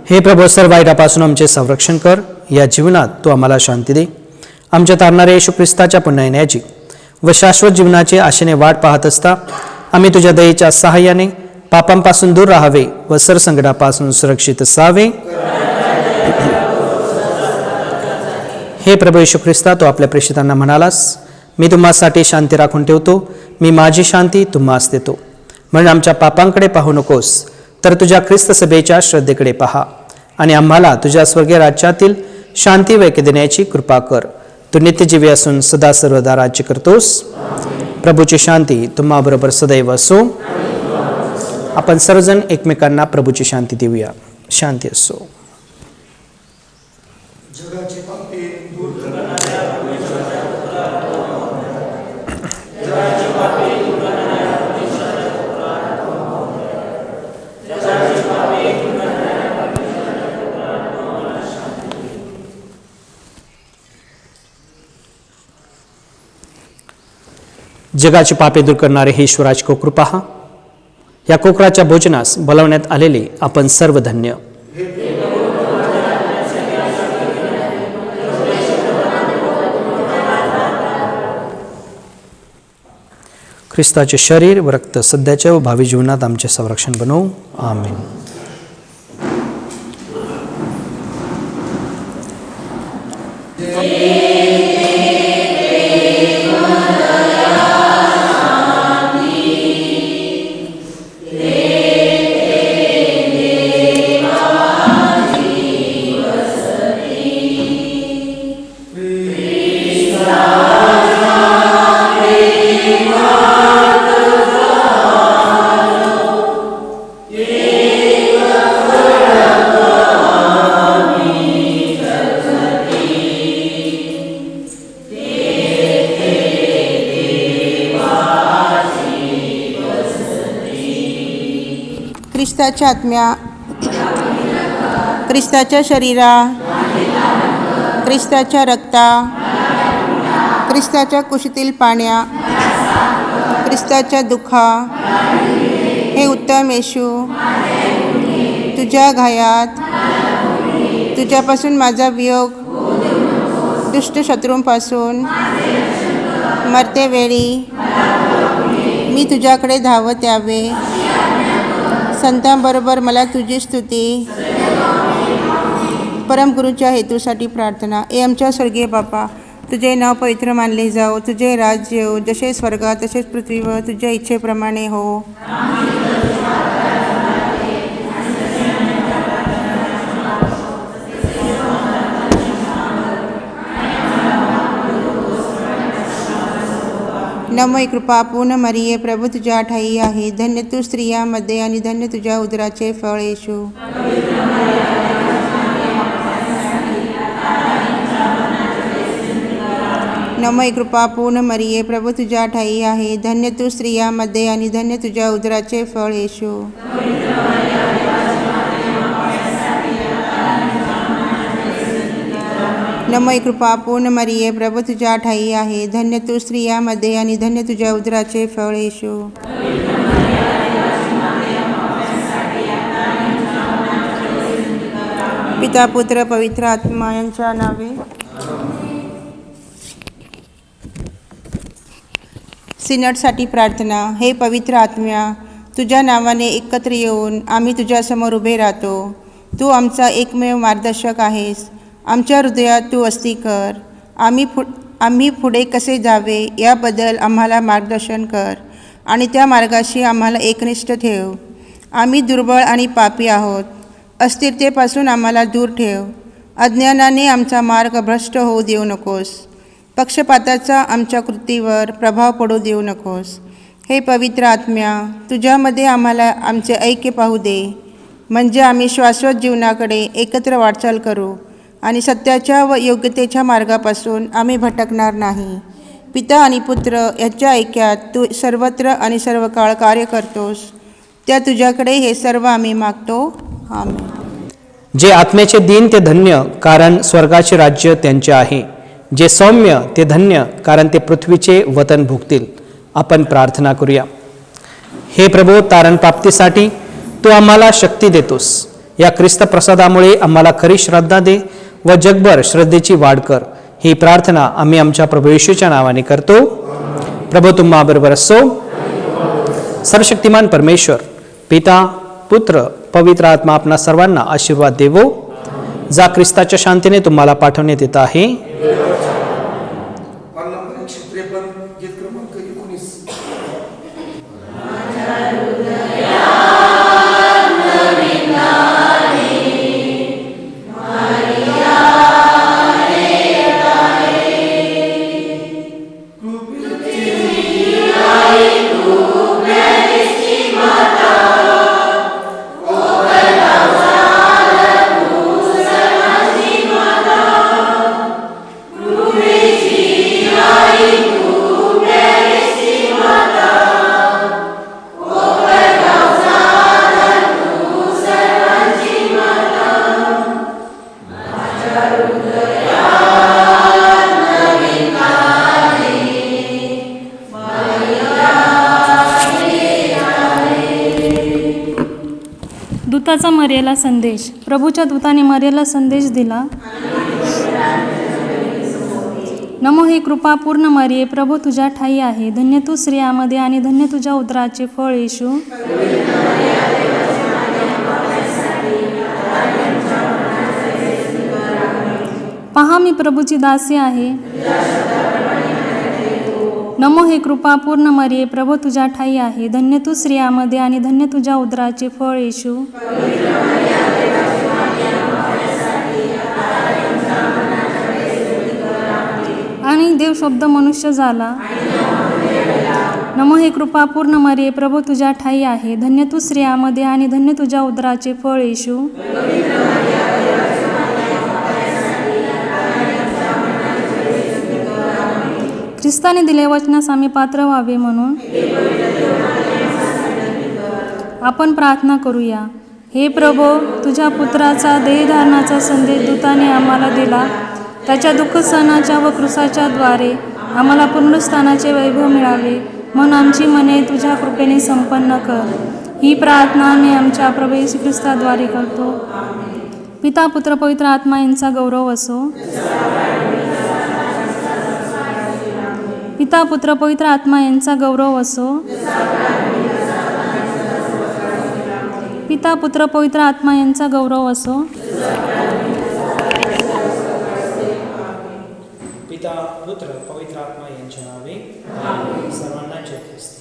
हे प्रभू, सर्व वाईटापासून आमचे संरक्षण कर. या जीवनात तू आम्हाला शांती दे. आमच्या तारणाऱ्या येशू ख्रिस्ताच्या पुन्हा येण्याची व शाश्वत जीवनाची आशेने वाट पाहत असता आम्ही तुझ्या दयेच्या सहाय्याने पापांपासून दूर राहावे व सरसंकटापासून सुरक्षित असावे. हे प्रभू येशू ख्रिस्ता, तू आपल्या प्रेषितांना म्हणालास, मी तुम्हासाठी शांती राखून ठेवतो, मी माझी शांती तुम्हास देतो. म्हणून आमच्या पापांकडे पाहू नकोस, तर तुझ्या ख्रिस्त सभेच्या श्रद्धेकडे पहा आणि आम्हाला तुझ्या स्वर्गीय राज्यातील शांती व ऐक्य देण्याची कृपा कर. तू नित्यजीवी असून सदा सर्वदा राज्य करतोस. प्रभूची शांती तुम्हाबरोबर सदैव असो. आपण सर्वजण एकमेकांना प्रभूची शांती देऊया. शांती असो. जगाची पापे दूर करणारे हे ईश्वराचे कोकर पहा. या कोकराच्या भोजनास बोलावण्यात आलेले आपण सर्व धन्य. ख्रिस्ताचे शरीर व रक्त सध्याच्या व भावी जीवनात आमचे संरक्षण बनवू. आमेन. ख्रिस्ताच्या आत्म्या, ख्रिस्ताच्या शरीरा, ख्रिस्ताच्या रक्ता, ख्रिस्ताच्या कुशीतील पाण्या, ख्रिस्ताच्या दुःखा, हे उत्तम येशू, तुझ्या घायात तुझ्यापासून माझा वियोग, दुष्ट शत्रूंपासून मरते वेळी मी तुझ्याकडे धावत यावे. संतांबरोबर मला तुझी स्तुती. परमगुरूच्या हेतूसाठी प्रार्थना. ए आमच्या स्वर्गीय बापा, तुझे नाव पवित्र मानले जाओ, तुझे राज्य येऊ, जसे स्वर्गात तसेच पृथ्वीवर तुझ्या इच्छेप्रमाणे हो. नमय कृपा पूर्ण मरिये, प्रभू तुझ्या ठाई आहे, धन्य तू स्त्रियांमध्ये आणि धन्य तुझ्या उदराचे फळ येशू. नमय कृपा पूर्ण मरिये, प्रभू तुझ्या ठाई आहे, धन्य तू स्त्रियांमध्ये आणि धन्य तुझ्या उदराचे फळ येशू. नमय कृपा पूर्ण मरिये, प्रभू तुझ्या ठाई आहे, धन्य तू स्त्रियांमध्ये आणि धन्य तुझ्या उदराचे फळ येशू. पिता पुत्र पवित्र आत्मा यांच्या नावे. सिनडसाठी प्रार्थना. हे पवित्र आत्म्या, तुझ्या नावाने एकत्र येऊन आम्ही तुझ्यासमोर उभे राहतो. तू आमचा एकमेव मार्गदर्शक आहेस. आमच्या हृदयात तू वस्ती कर. आम्ही पुढे कसे जावे याबद्दल आम्हाला मार्गदर्शन कर आणि त्या मार्गाशी आम्हाला एकनिष्ठ ठेव. आम्ही दुर्बळ आणि पापी आहोत. अस्थिरतेपासून आम्हाला दूर ठेव. अज्ञानाने आमचा मार्ग भ्रष्ट होऊ देऊ नकोस. पक्षपाताचा आमच्या कृतीवर प्रभाव पडू देऊ नकोस. हे पवित्र आत्म्या, तुझ्यामध्ये आम्हाला आमचे ऐक्य पाहू दे, म्हणजे आम्ही शाश्वत जीवनाकडे एकत्र वाटचाल करू आणि सत्याच्या व योग्यतेच्या मार्गापासून आम्ही भटकणार नाही. पिता आणि पुत्र याच्या ऐक्यात तू सर्वत्र आणि सर्व काळ कार्य करतोस, त्या तुझ्याकडे हे सर्व आम्ही मागतो. आमेन. जे आत्म्याचे दीन ते धन्य, कारण स्वर्गाचे राज्य त्यांचे आहे. जे सौम्य ते धन्य, कारण ते पृथ्वीचे वतन भोगतील. आपण प्रार्थना करूया. हे प्रभू, तारण प्राप्तीसाठी तू आम्हाला शक्ती देतोस. या ख्रिस्त प्रसादामुळे आम्हाला खरी श्रद्धा दे व जगभर श्रद्धेची वाढ कर. ही प्रार्थना आम्ही आमच्या प्रभू येशूच्या नावाने करतो. प्रभू तुम्हा बरोबर असो. सर्वशक्तिमान परमेश्वर, पिता, पुत्र, पवित्र आत्मा आपणा सर्वांना आशीर्वाद देवो. जा ख्रिस्ताच्या शांतीने तुम्हाला पाठवण्यात येत आहे. दूताचा मरियेला संदेश. प्रभूच्या दूताने मरियेला संदेश दिला. नमो हे कृपा पूर्ण मरिये, प्रभू तुझ्या ठाई आहे. धन्य तू स्त्रियामध्ये आणि धन्य तुझ्या उदराचे फळ येशू. पहा मी प्रभूची दासी आहे. नमो हे कृपा पूर्ण मरिये, प्रभू तुझ्या ठाई आहे. धन्य तू स्त्रियामध्ये आणि धन्य तुझ्या उदराचे फळ येशू. आणि देव शब्द मनुष्य झाला. नमो हे कृपा पूर्ण मरिये, प्रभू तुझ्या ठाई आहे. धन्य तू स्त्रियामध्ये आणि धन्य तुझ्या उदराचे फळ येशू. ख्रिस्ताने दिले वचनास आम्ही पात्र व्हावे म्हणून आपण प्रार्थना करूया. हे प्रभो, तुझ्या पुत्राचा देहधारणाचा संदेश दूताने आम्हाला दिला. त्याच्या दुःख सहनाच्या व क्रूसाच्या द्वारे आम्हाला पुनरुत्थानाचे वैभव मिळावे, म्हणून आमची मने तुझ्या कृपेने संपन्न कर. ही प्रार्थना आम्ही आमच्या प्रभू येशू ख्रिस्ताद्वारे करतो. पिता, पुत्र, पवित्र आत्मा यांचा गौरव असो. पिता, पुत्र, पवित्र आत्मा यांचा गौरव असो. पिता, पुत्र, पवित्र आत्मा यांचा गौरव असो. पिता, पुत्र, पवित्र आत्मा यांच्या नावे सर्वांना जय ख्रिस्त.